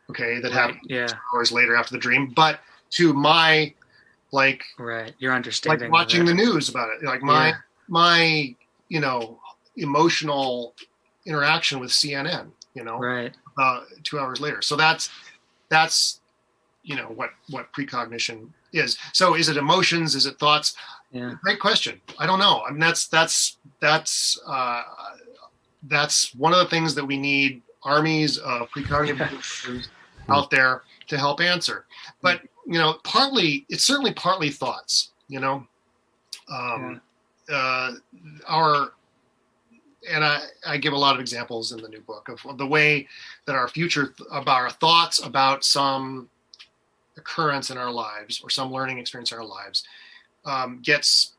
that happened hours later after the dream, but to my, like, your understanding, like watching the news about it, like my emotional interaction with CNN, 2 hours later. So that's what precognition is. So is it emotions? Is it thoughts? Yeah. Great question. I don't know. I mean, that's one of the things that we need armies of precognitive out there to help answer. But it's certainly partly thoughts. And I give a lot of examples in the new book of the way that our thoughts about some occurrence in our lives or some learning experience in our lives gets,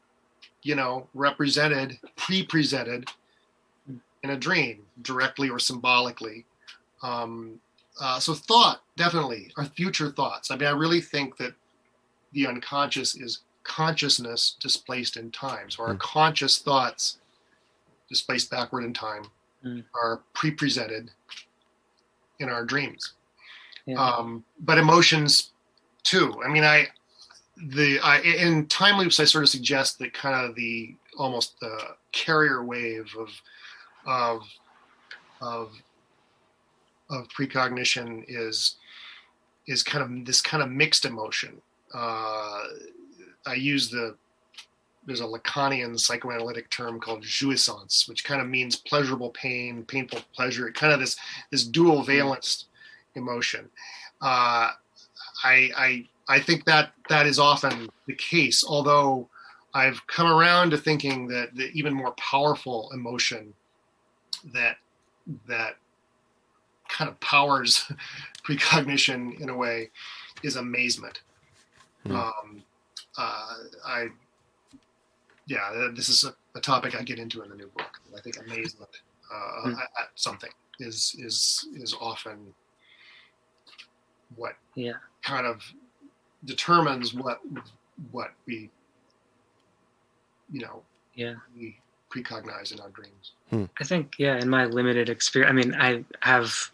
pre-presented in a dream, directly or symbolically. So thought, definitely, our future thoughts. I mean, I really think that the unconscious is consciousness displaced in time. So our conscious thoughts displaced backward in time are pre-presented in our dreams. But emotions too. I mean, in time loops, I sort of suggest that kind of almost the carrier wave of precognition is kind of this kind of mixed emotion. I use there's a Lacanian psychoanalytic term called jouissance, which kind of means pleasurable pain, painful pleasure, kind of this dual valenced emotion. I think that is often the case, although I've come around to thinking that the even more powerful emotion that kind of powers precognition in a way is amazement. this is a topic I get into in the new book. I think amazement at something is often what kind of determines what we we precognize in our dreams. I think in my limited experience, I mean, I have,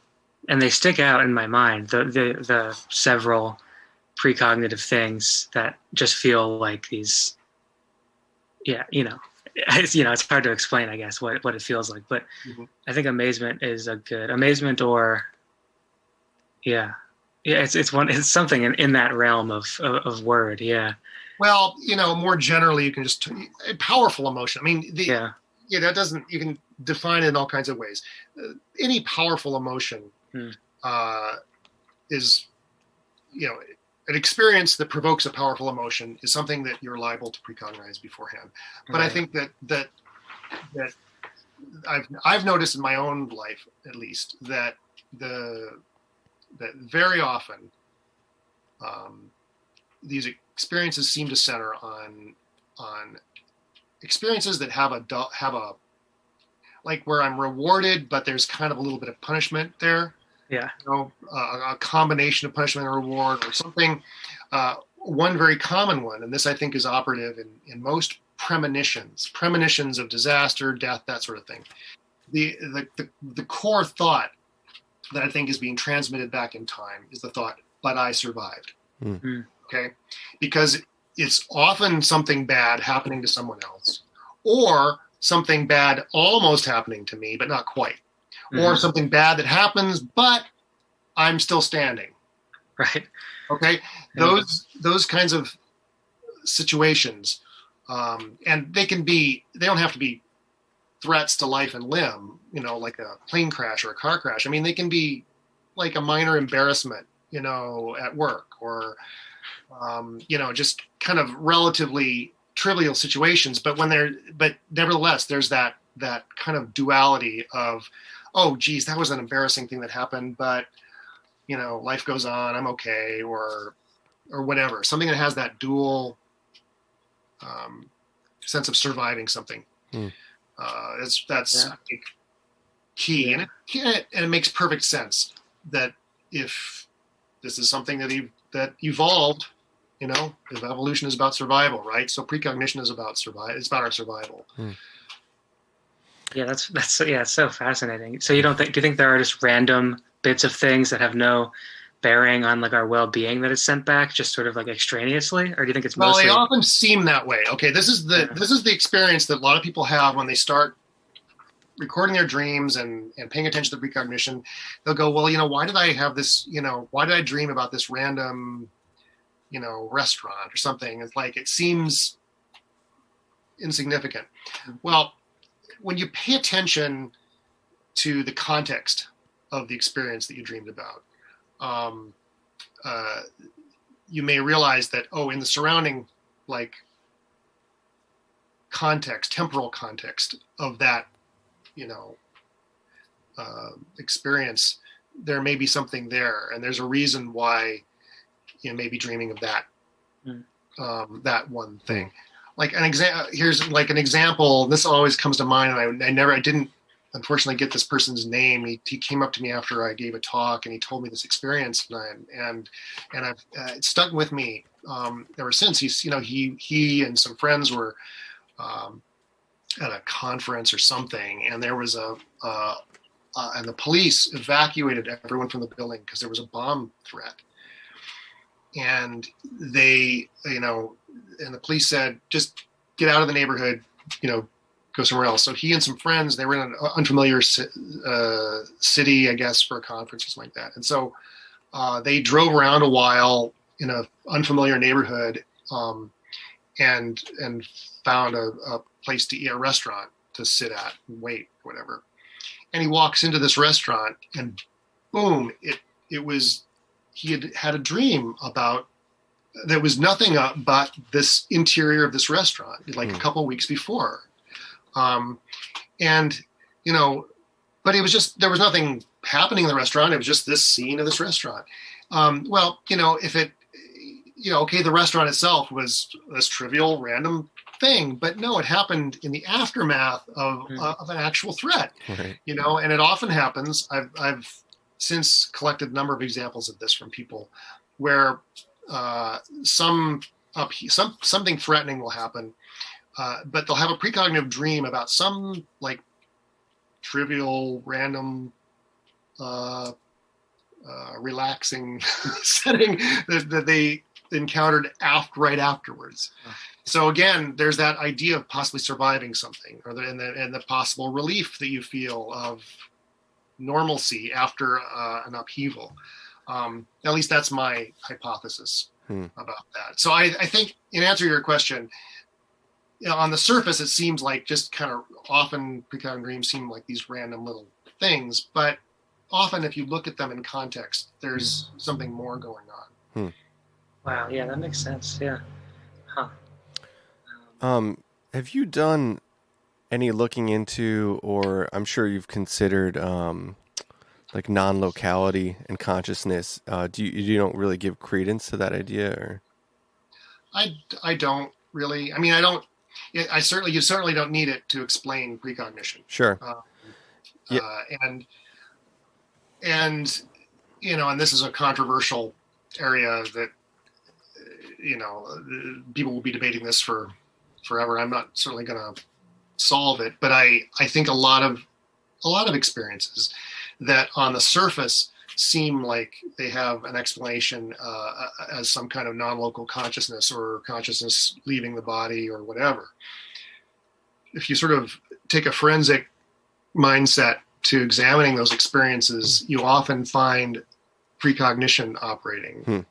and they stick out in my mind, the several precognitive things that just feel like these, it's hard to explain, I guess, what it feels like. But I think amazement is a good amazement, or it's something in that realm of word. Yeah. Well, more generally, you can just powerful emotion. I mean, that doesn't, you can define it in all kinds of ways. Any powerful emotion is, an experience that provokes a powerful emotion is something that you're liable to precognize beforehand. But I think that I've noticed in my own life, at least, that very often these experiences seem to center on experiences that have a like where I'm rewarded, but there's kind of a little bit of punishment there. Yeah. A combination of punishment and reward or something. One very common one, and this I think is operative in most premonitions of disaster, death, that sort of thing. The core thought that I think is being transmitted back in time is the thought, but I survived. Mm. Okay? Because it's often something bad happening to someone else, or something bad almost happening to me, but not quite. Or something bad that happens, but I'm still standing. Right. Okay. Those kinds of situations, and they don't have to be threats to life and limb, like a plane crash or a car crash. I mean, they can be like a minor embarrassment, at work, or, just kind of relatively trivial situations. But nevertheless, there's that kind of duality of, oh, geez, that was an embarrassing thing that happened, but, life goes on, I'm okay, or whatever. Something that has that dual sense of surviving something. That's I think, key. Yeah. And it makes perfect sense that if this is something that evolved, if evolution is about survival, right? So precognition is about it's about our survival. Yeah, that's it's so fascinating. So do you think there are just random bits of things that have no bearing on like our well-being that is sent back, just sort of like extraneously, or do you think it's mostly? Well, they often seem that way. Okay, this is the experience that a lot of people have when they start recording their dreams and paying attention to precognition. They'll go, well, why did I have this? Why did I dream about this random, restaurant or something? It's like it seems insignificant. Well, when you pay attention to the context of the experience that you dreamed about, you may realize that, in the surrounding temporal context of that, experience, there may be something there, and there's a reason why you may be dreaming of that, that one thing. Like here's like an example. This always comes to mind, and I didn't unfortunately get this person's name. He came up to me after I gave a talk, and he told me this experience, and I've it stuck with me ever since. He and some friends were at a conference or something, and there was and the police evacuated everyone from the building because there was a bomb threat, and they and the police said, just get out of the neighborhood, go somewhere else. So he and some friends, they were in an unfamiliar city, I guess, for a conference or something like that. And so they drove around a while in an unfamiliar neighborhood and found a place to eat, a restaurant to sit at and wait, whatever. And he walks into this restaurant and boom, he had a dream about, there was nothing but this interior of this restaurant, like a couple of weeks before. But it was just, there was nothing happening in the restaurant. It was just this scene of this restaurant. If okay, the restaurant itself was this trivial, random thing, but no, it happened in the aftermath of an actual threat, Right. and it often happens. I've since collected a number of examples of this from people where something threatening will happen, but they'll have a precognitive dream about some like trivial, random, relaxing setting that they encountered right afterwards. So again, there's that idea of possibly surviving something, and the possible relief that you feel of normalcy after an upheaval. At least that's my hypothesis about that. So I think, in answer to your question, on the surface, it seems like just kind of often precognitive dreams seem like these random little things, but often if you look at them in context, there's something more going on. Wow. Yeah, that makes sense. Yeah. Huh. Have you done any looking into, or I'm sure you've considered, like non-locality and consciousness? You don't really give credence to that idea, or? I don't really. I mean, I don't. You certainly don't need it to explain precognition. Sure. And this is a controversial area that people will be debating this for forever. I'm not certainly going to solve it, but I think a lot of experiences that on the surface seem like they have an explanation as some kind of non-local consciousness or consciousness leaving the body or whatever. If you sort of take a forensic mindset to examining those experiences, you often find precognition operating.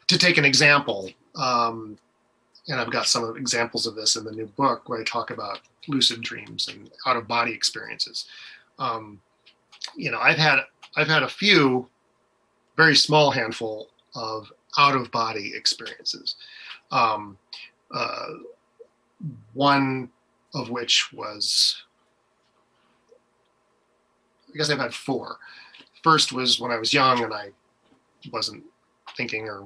To take an example, and I've got some examples of this in the new book where I talk about lucid dreams and out-of-body experiences. I've had a few, very small handful of out-of-body experiences. One of which was, I guess I've had four. First was when I was young and I wasn't thinking or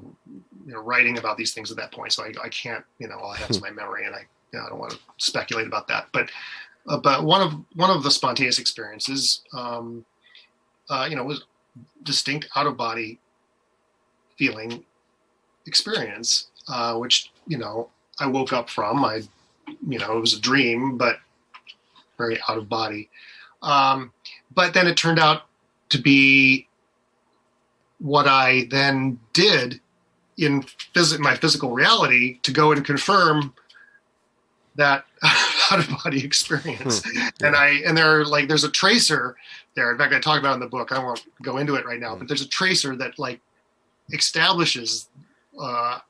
writing about these things at that point, so I can't, all I have is my memory, and I don't want to speculate about that. But one of the spontaneous experiences, was distinct out of body feeling experience, which I woke up from. It was a dream, but very out of body. But then it turned out to be what I then did in my physical reality to go and confirm that out of body experience. And there's a tracer there. In fact, I talk about it in the book. I won't go into it right now, but there's a tracer that establishes that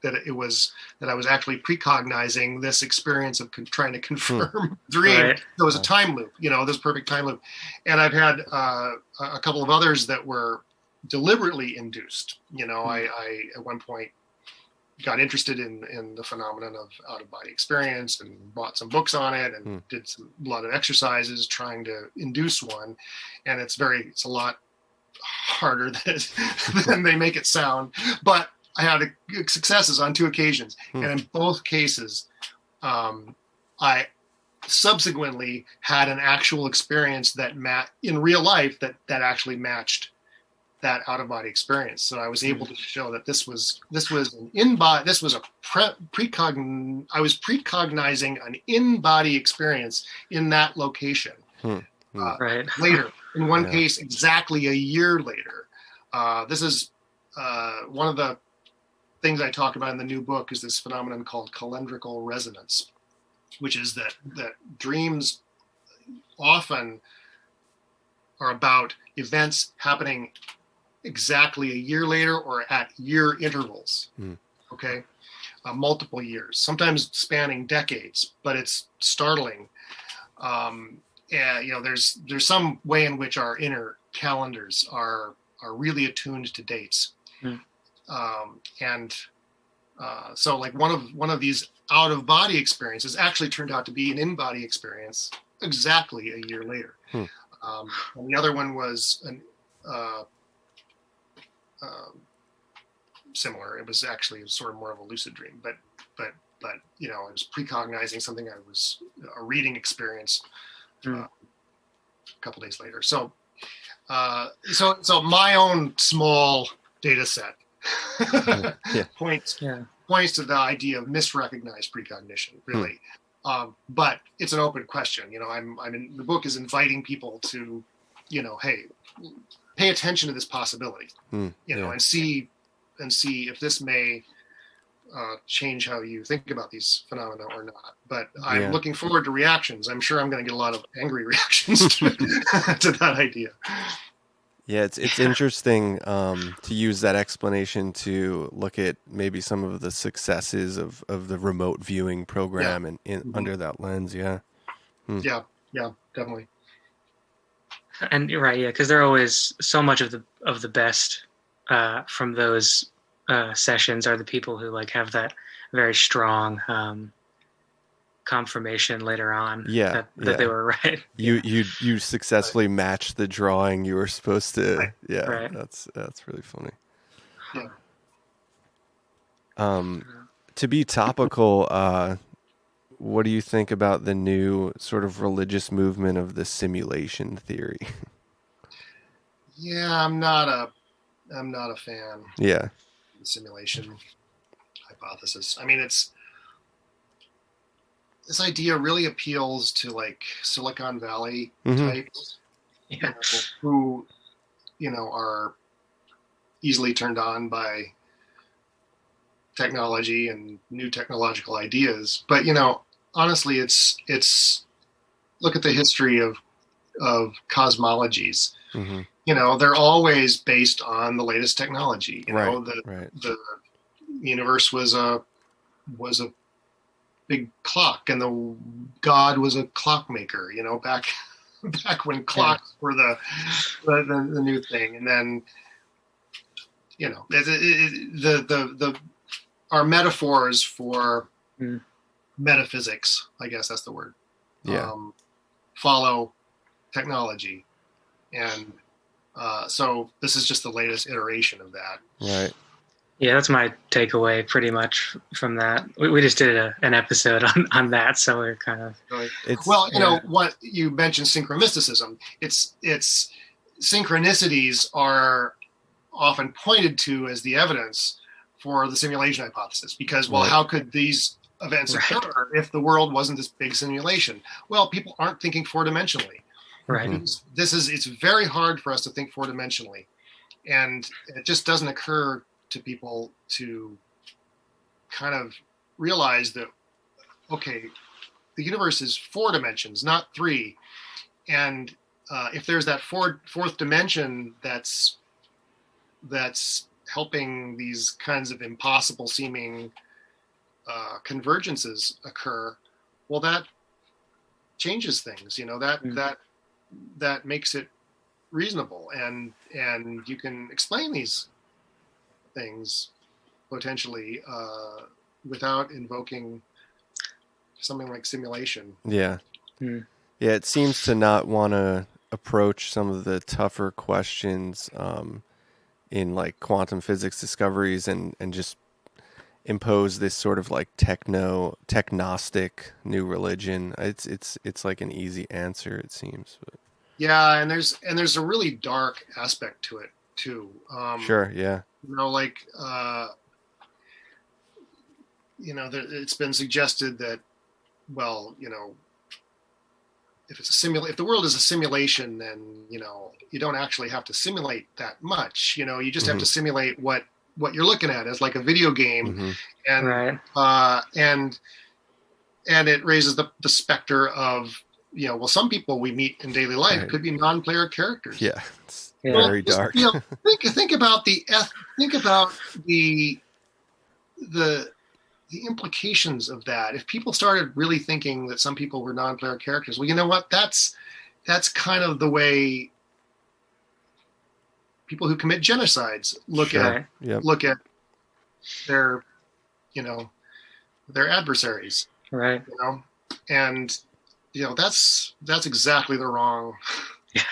I was actually precognizing this experience of trying to confirm dream. Right. There was a time loop, this perfect time loop. And I've had a couple of others that were deliberately induced. I at one point got interested in the phenomenon of out-of-body experience and bought some books on it and did a lot of exercises trying to induce one. And it's a lot harder than they make it sound. But I had successes on 2 occasions. And in both cases, I subsequently had an actual experience that in real life that actually matched that out-of-body experience. So I was able to show that this was an in-body, this was I was precognizing an in-body experience in that location. Right. Later, in one case, exactly a year later. This is one of the things I talk about in the new book is this phenomenon called calendrical resonance, which is that dreams often are about events happening exactly a year later or at year intervals. Okay, multiple years, sometimes spanning decades, but it's startling. And there's some way in which our inner calendars are really attuned to dates. So like one of these out of body experiences actually turned out to be an in body experience exactly a year later. And the other one was similar. It was actually sort of more of a lucid dream, but you know, I was precognizing something. I was a reading experience a couple days later. So my own small data set points to the idea of misrecognized precognition, really. But it's an open question. You know, the book is inviting people to, you know, hey, pay attention to this possibility, you know, and see if this may change how you think about these phenomena or not. But I'm looking forward to reactions. I'm sure I'm going to get a lot of angry reactions to that idea. Yeah, it's interesting to use that explanation to look at maybe some of the successes of the remote viewing program and under that lens. Yeah, definitely. And you're right, because they're always so much of the best from those sessions are the people who like have that very strong confirmation later on that they were right. You successfully matched the drawing you were supposed to. Right. Yeah, right. That's really funny. Yeah. To be topical, what do you think about the new sort of religious movement of the simulation theory? Yeah, I'm not a fan. Yeah. The simulation hypothesis. I mean, this idea really appeals to like Silicon Valley types, you know, who, you know, are easily turned on by technology and new technological ideas. But, you know, honestly, it's look at the history of cosmologies. You know, they're always based on the latest technology. You know, the universe was a big clock, and the God was a clockmaker. You know, back when clocks were the new thing, and then, you know, our metaphors for metaphysics, I guess that's the word. Follow technology, and so this is just the latest iteration of that. Right. Yeah, that's my takeaway pretty much from that. We just did an episode on that, so we're kind of... Well, you know, what you mentioned, synchromysticism. It's synchronicities are often pointed to as the evidence for the simulation hypothesis, because, well, how could these events occur if the world wasn't this big simulation? Well, people aren't thinking four-dimensionally. Right. It's very hard for us to think four-dimensionally, and it just doesn't occur to people to kind of realize that, okay, the universe is 4 dimensions, not 3. And if there's that fourth dimension that's helping these kinds of impossible seeming convergences occur, well, that changes things, you know, that makes it reasonable, and you can explain these things potentially without invoking something like simulation. Yeah. Yeah, it seems to not want to approach some of the tougher questions in like quantum physics discoveries and just impose this sort of like technostic new religion. It's like an easy answer, it seems. But. Yeah, and there's a really dark aspect to it too. Sure, yeah. You know, like, you know, it's been suggested that, well, you know, if the world is a simulation, then, you know, you don't actually have to simulate that much. You know, you just have to simulate what you're looking at as like a video game, and it raises the specter of, you know, well, some people we meet in daily life could be non-player characters. Yeah. Very dark. You know, think about the implications of that. If people started really thinking that some people were non-player characters, well, you know what? That's kind of the way people who commit genocides look at their, you know, their adversaries. Right. You know, and you know that's exactly the wrong. Yeah.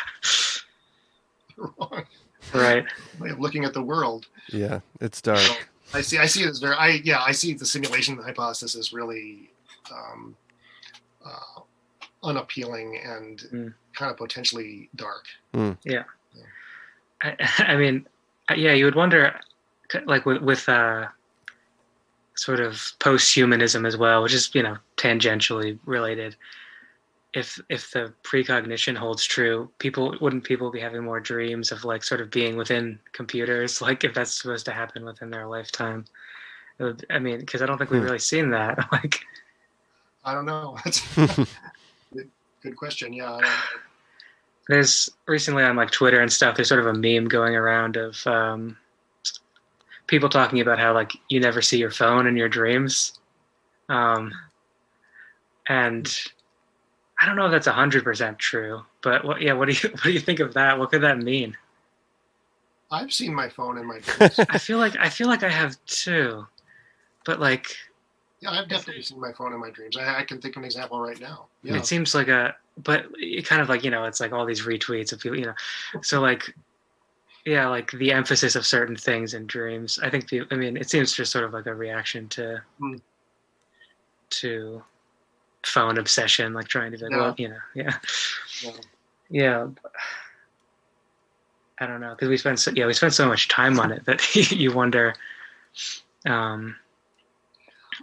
Wrong Right. way of looking at the world. Yeah, it's dark. So I see it as I see the simulation hypothesis as really unappealing and kind of potentially dark. Yeah. I mean, yeah, you would wonder, like with sort of post-humanism as well, which is, tangentially related. If the precognition holds true, wouldn't people be having more dreams of like sort of being within computers? Like if that's supposed to happen within their lifetime, because I don't think we've really seen that. Like, I don't know. That's good question. Yeah. I don't know. There's recently on like Twitter and stuff, there's sort of a meme going around of people talking about how like you never see your phone in your dreams, and I don't know if that's 100% true, but what do you think of that? What could that mean? I've seen my phone in my dreams. I feel like I have too, but like. Yeah, I've definitely seen my phone in my dreams. I can think of an example right now. Yeah. It seems like but it kind of like, it's like all these retweets of people, so like, yeah, like the emphasis of certain things in dreams. I think it seems just sort of like a reaction to phone obsession, like trying to be like, yeah. I don't know, because we spend so much time on it that you wonder.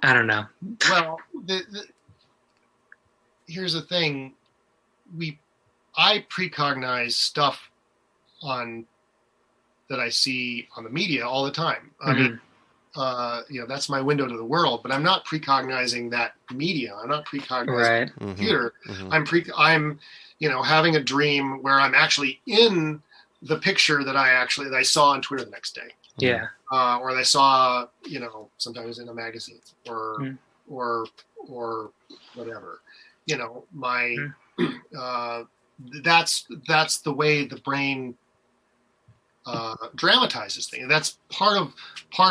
I don't know. Well, here's the thing: I precognize stuff that I see on the media all the time. I mean, that's my window to the world. But I'm not precognizing that media. I'm not precognizing the computer. I'm having a dream where I'm actually in the picture that I saw on Twitter the next day. Yeah. Or they saw, sometimes in a magazine or whatever, that's the way the brain dramatizes things. That's part of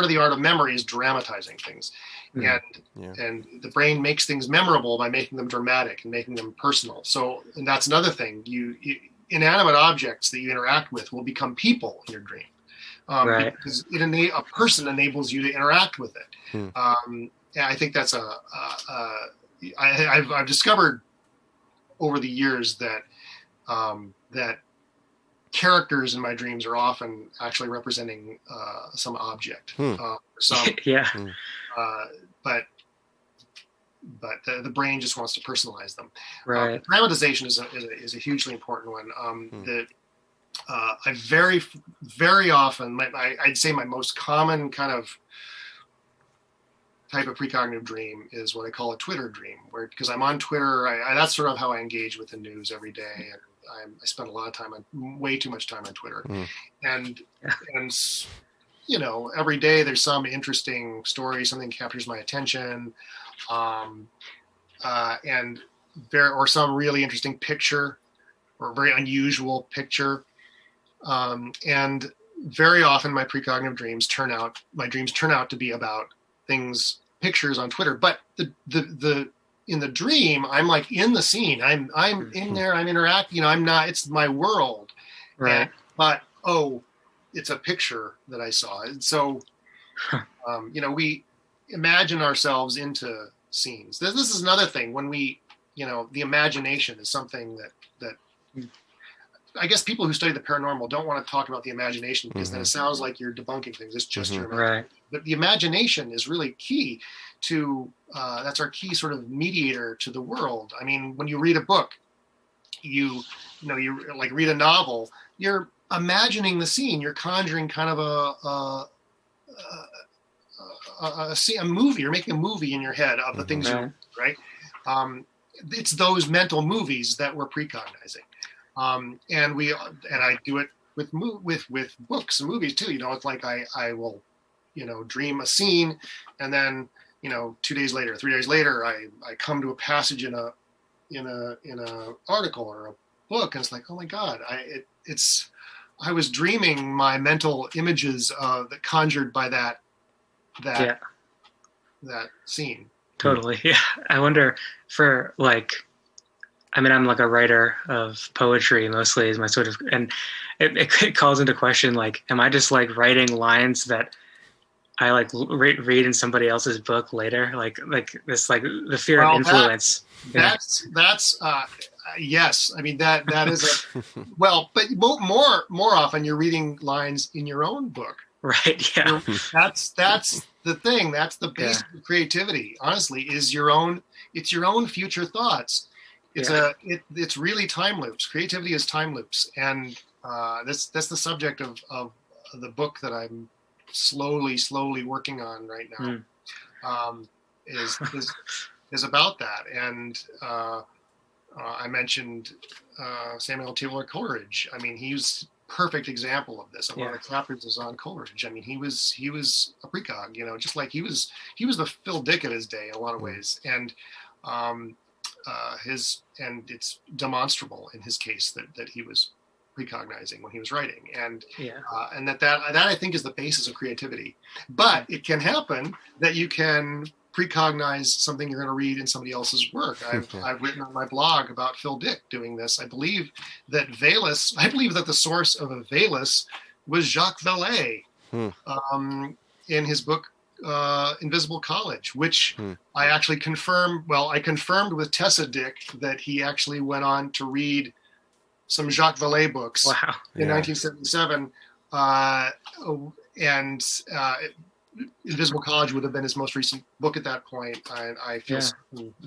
the art of memory is dramatizing things. And the brain makes things memorable by making them dramatic and making them personal. So, and that's another thing, inanimate objects that you interact with will become people in your dream. Because a person enables you to interact with it. I think that's I've discovered over the years that that characters in my dreams are often actually representing some object. But the brain just wants to personalize them. Right. Dramatization is a hugely important one. I very, very often, I'd say my most common type of precognitive dream is what I call a Twitter dream, because I'm on Twitter, that's sort of how I engage with the news every day, and I spend a lot of time way too much time on Twitter, and every day there's some interesting story, something captures my attention, or some really interesting picture, or a very unusual picture. And very often my precognitive dreams turn out to be about pictures on Twitter. But in the dream, I'm like in the scene. I'm in there. I'm interacting. I'm not. It's my world. Right. But it's a picture that I saw. And so, we imagine ourselves into scenes. This is another thing when the imagination is something that I guess people who study the paranormal don't want to talk about the imagination because then it sounds like you're debunking things. It's just your imagination. Right. But the imagination is really key to, that's our key sort of mediator to the world. I mean, when you read a book, you like read a novel, you're imagining the scene, you're conjuring kind of a movie, you're making a movie in your head of the things you right? It's those mental movies that we're precognizing. And I do it with books and movies too. It's like I will, dream a scene, and then 2 days later, 3 days later, I come to a passage in a article or a book, and it's like, oh my God, I was dreaming my mental images that conjured by that scene. Totally. Yeah. I wonder for I mean, I'm like a writer of poetry mostly is my sort of, and it calls into question, like, am I just like writing lines that I like read in somebody else's book later? Like this, like the fear of influence. That's yes. I mean, that is well, but more often you're reading lines in your own book. Right. Yeah. That's the thing. That's the base of creativity. Honestly, is your own. It's your own future thoughts. It's really time loops. Creativity is time loops, and that's the subject of the book that I'm slowly working on right now. Is about that, and I mentioned Samuel Taylor Coleridge. I mean, he's perfect example of this. One of the chapters is on Coleridge. I mean, he was a precog, just like he was the Phil Dick of his day in a lot of ways, and it's demonstrable in his case that he was precognizing when he was writing, and that I think is the basis of creativity. But it can happen that you can precognize something you're going to read in somebody else's work. I've written on my blog about Phil Dick doing this. I believe that the source of Velas was Jacques Vallée in his book Invisible College, which I actually confirmed. Well, I confirmed with Tessa Dick that he actually went on to read some Jacques Vallée books in 1977, and Invisible College would have been his most recent book at that point. I feel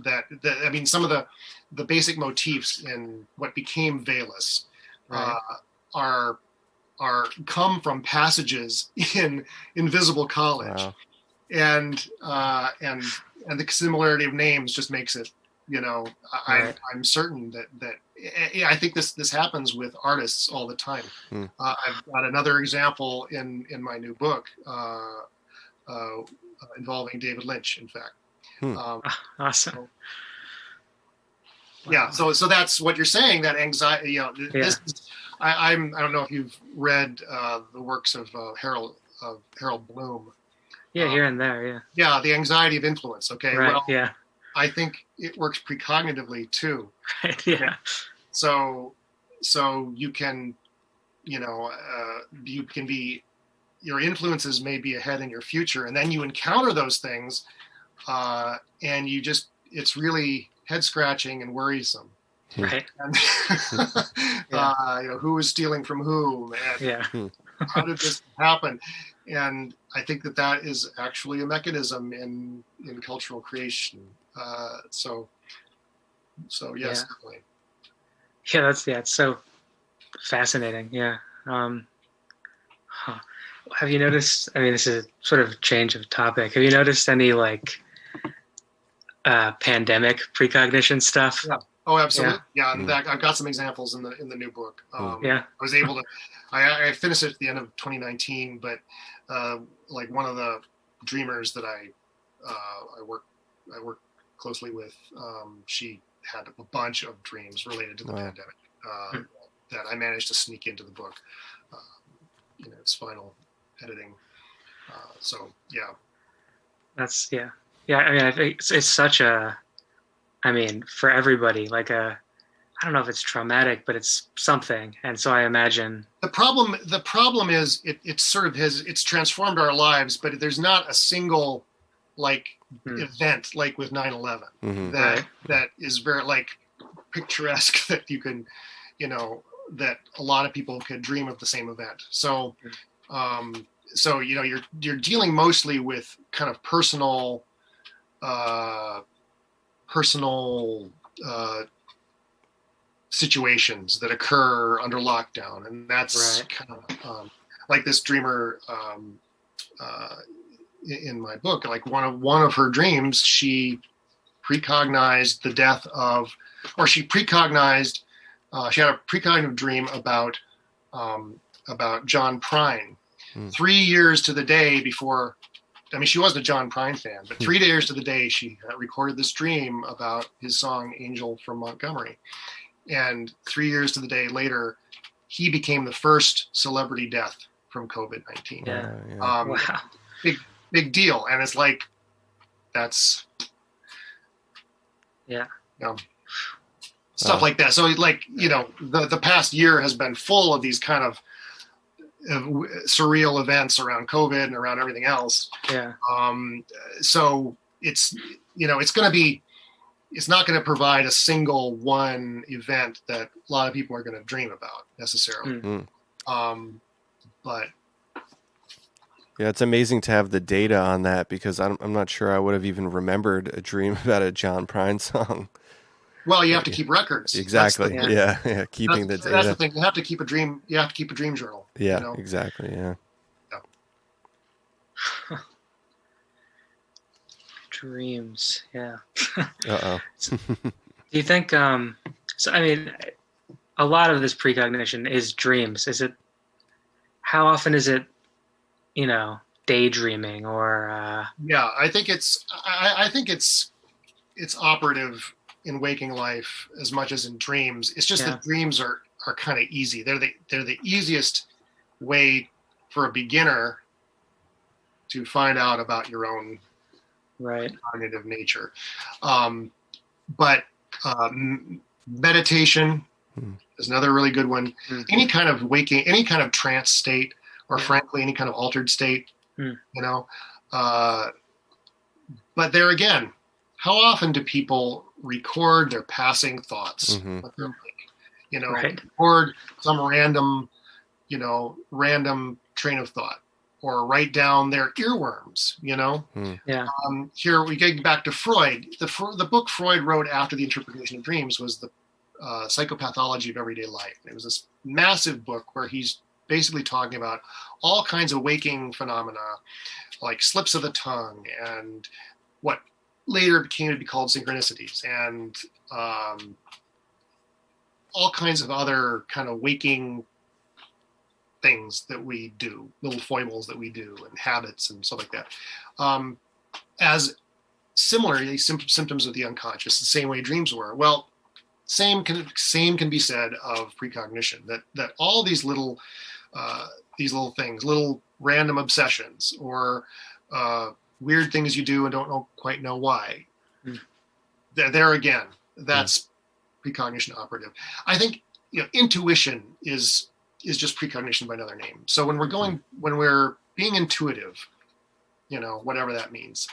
that I mean, some of the basic motifs in what became Velas are come from passages in Invisible College, and the similarity of names just makes it. I'm certain that I think this happens with artists all the time. I've got another example in my new book. Involving David Lynch, in fact. Awesome. So that's what you're saying. That anxiety. This is, I don't know if you've read the works of Harold Bloom. Here and there. Yeah, the anxiety of influence. Okay. Right. Well, I think it works precognitively too. Right. Yeah. So you can, you can be. Your influences may be ahead in your future, and then you encounter those things, and it's really head scratching and worrisome. Right. And, who is stealing from whom? And how did this happen? And I think that is actually a mechanism in cultural creation. So yes, definitely. Yeah, it's so fascinating. Yeah. Have you noticed, I mean, this is a sort of change of topic. Have you noticed any pandemic precognition stuff? Yeah. Oh, absolutely. Yeah. In fact, I've got some examples in the new book. I was able to, I finished it at the end of 2019, but like one of the dreamers that I work closely with, she had a bunch of dreams related to the pandemic that I managed to sneak into the book. Its final editing. That's I mean, I think it's such a, I mean, for everybody, like I don't know if it's traumatic, but it's something. And so I imagine the problem is it's transformed our lives, but there's not a single event like with 9/11 that is very picturesque that you can, that a lot of people could dream of the same event. So, you're dealing mostly with kind of personal situations that occur under lockdown, and that's kind of like this dreamer in my book. Like one of her dreams, she precognized the death of, or she precognized. She had a precognitive dream about John Prine. 3 years to the day before, I mean, she wasn't a John Prine fan, but 3 years to the day she recorded this dream about his song "Angel from Montgomery," and 3 years to the day later, he became the first celebrity death from COVID-19. Wow. Big deal, and it's like that's stuff like that. So like, the past year has been full of these kind of surreal events around COVID and around everything else. Yeah. So it's not going to provide a single one event that a lot of people are going to dream about necessarily. But yeah, it's amazing to have the data on that, because I'm not sure I would have even remembered a dream about a John Prine song. Well, you have to keep records. Exactly. Yeah. Keeping the data. That's the thing. You have to keep a dream. You have to keep a dream journal. Yeah. Exactly. Yeah. Dreams. Yeah. Uh-oh. Do you think? So I mean, a lot of this precognition is dreams. How often is it? Daydreaming or? Yeah, I think it's operative in waking life as much as in dreams. It's just that dreams are kind of easy. They're the easiest way for a beginner to find out about your own cognitive nature. But meditation is another really good one. Any kind of waking, any kind of trance state, or frankly, any kind of altered state, but there again, how often do people record their passing thoughts? What they're like, record some random train of thought, or write down their earworms, here we get back to Freud. The book Freud wrote after the interpretation of dreams was the Psychopathology of Everyday Life. It was this massive book where he's basically talking about all kinds of waking phenomena, like slips of the tongue and what later came to be called synchronicities, and all kinds of other kind of waking things that we do, little foibles that we do, and habits and stuff like that. As similarly symptoms of the unconscious, the same way dreams were. Well, same can be said of precognition. That all these little things, little random obsessions, or weird things you do and don't quite know why. There again, that's precognition operative. I think intuition is just precognition by another name. So when we're being intuitive, whatever that means,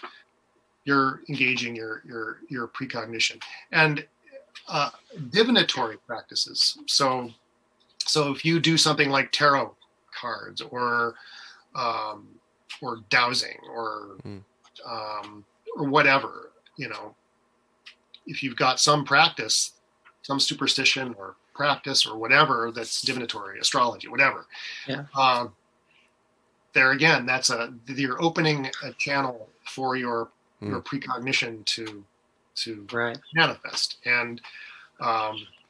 you're engaging your precognition. And divinatory practices. So if you do something like tarot cards, or dowsing, or whatever, if you've got some practice, some superstition or practice or whatever that's divinatory, astrology, whatever. There again, you're opening a channel for your precognition to manifest. And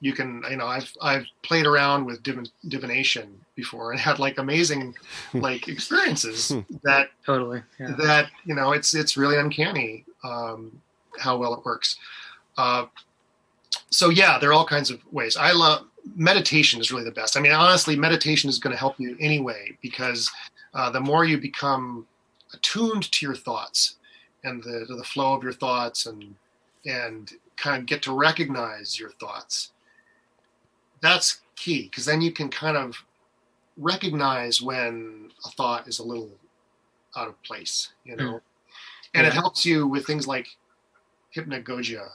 you can, I've played around with divination before and had like amazing experiences that it's really uncanny how well it works. So yeah, there are all kinds of ways. I love meditation is really the best. I mean, honestly, meditation is going to help you anyway, because the more you become attuned to your thoughts and the flow of your thoughts, and kind of get to recognize your thoughts, that's key, because then you can kind of recognize when a thought is a little out of place, and it helps you with things like hypnagogia,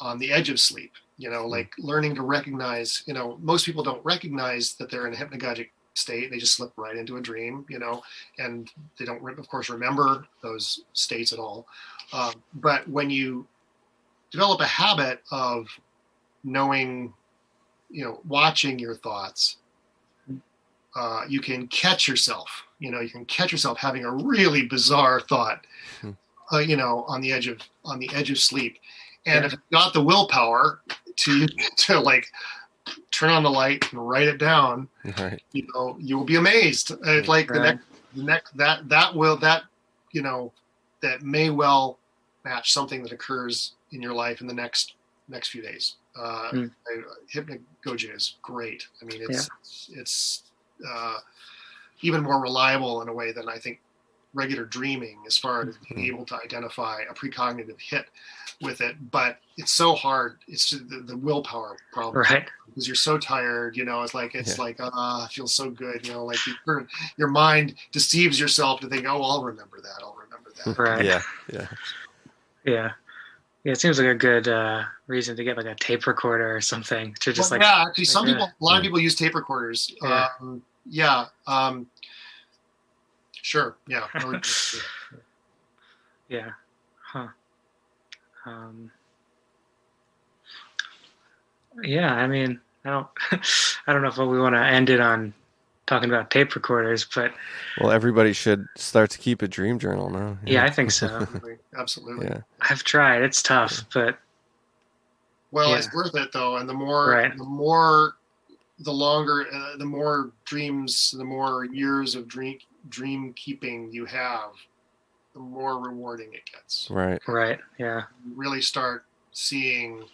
on the edge of sleep, like learning to recognize, most people don't recognize that they're in a hypnagogic state. They just slip right into a dream, and they don't, of course, remember those states at all. But when you develop a habit of knowing, watching your thoughts, you can catch yourself, having a really bizarre thought, on the edge of sleep. And if you've got the willpower to like turn on the light and write it down, you will be amazed. It's like the next that may well match something that occurs in your life in the next few days. Hypnagogia is great. I mean, it's even more reliable in a way than I think regular dreaming as far as being able to identify a precognitive hit with it, but it's so hard. It's the willpower problem, right? Because you're so tired, it's like it feels so good, like your mind deceives yourself to think, oh, I'll remember that. Right. Yeah. It seems like a good reason to get like a tape recorder or something to just actually, a lot of people use tape recorders. Sure. Yeah. Yeah. Huh. Yeah, I mean, I don't know if we want to end it on talking about tape recorders, but well, everybody should start to keep a dream journal now. Yeah, I think so. Absolutely. Yeah. I've tried. It's tough, but it's worth it though. And the longer, the more dreams, the more years of dream keeping you have, the more rewarding it gets. Right. Yeah. You really start seeing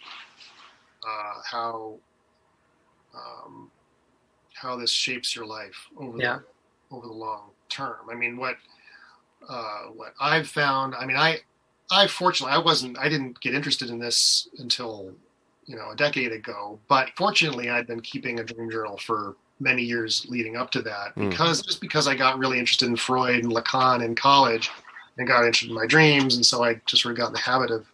how this shapes your life over the long term. I mean, what I've found. I mean, I fortunately I didn't get interested in this until a decade ago. But fortunately, I'd been keeping a dream journal for many years leading up to that because I got really interested in Freud and Lacan in college and got interested in my dreams, and so I just sort of got in the habit of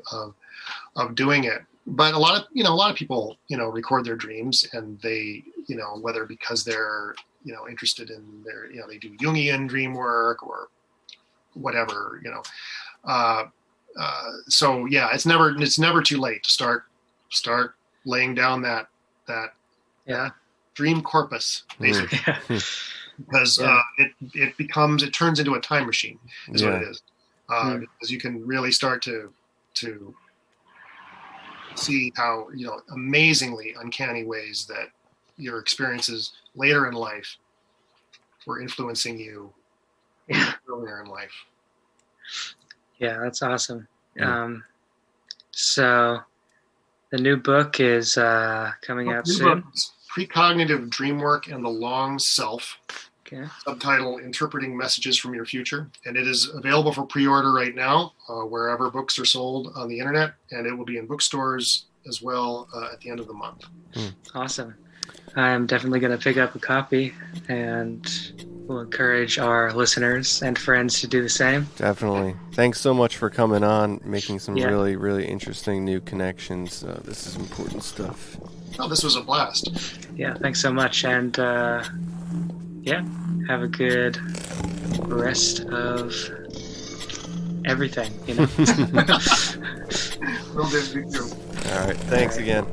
doing it. But a lot of people record their dreams, and they whether because they're interested in their they do Jungian dream work or whatever so it's never too late to start laying down that dream corpus basically because it turns into a time machine is what it is because you can really start to see how amazingly uncanny ways that your experiences later in life were influencing you earlier in life. Yeah, that's awesome. So the new book is coming out soon. Precognitive Dream Work and the Long Self. Okay. Subtitle: Interpreting Messages from Your Future. And it is available for pre-order right now, wherever books are sold on the internet, and it will be in bookstores as well at the end of the month. Awesome. I'm definitely going to pick up a copy, and we'll encourage our listeners and friends to do the same. Definitely. Thanks so much for coming on, making some really, really interesting new connections. This is important stuff. Oh, this was a blast. Yeah, thanks so much. And have a good rest of everything, Will do. All right. Thanks again.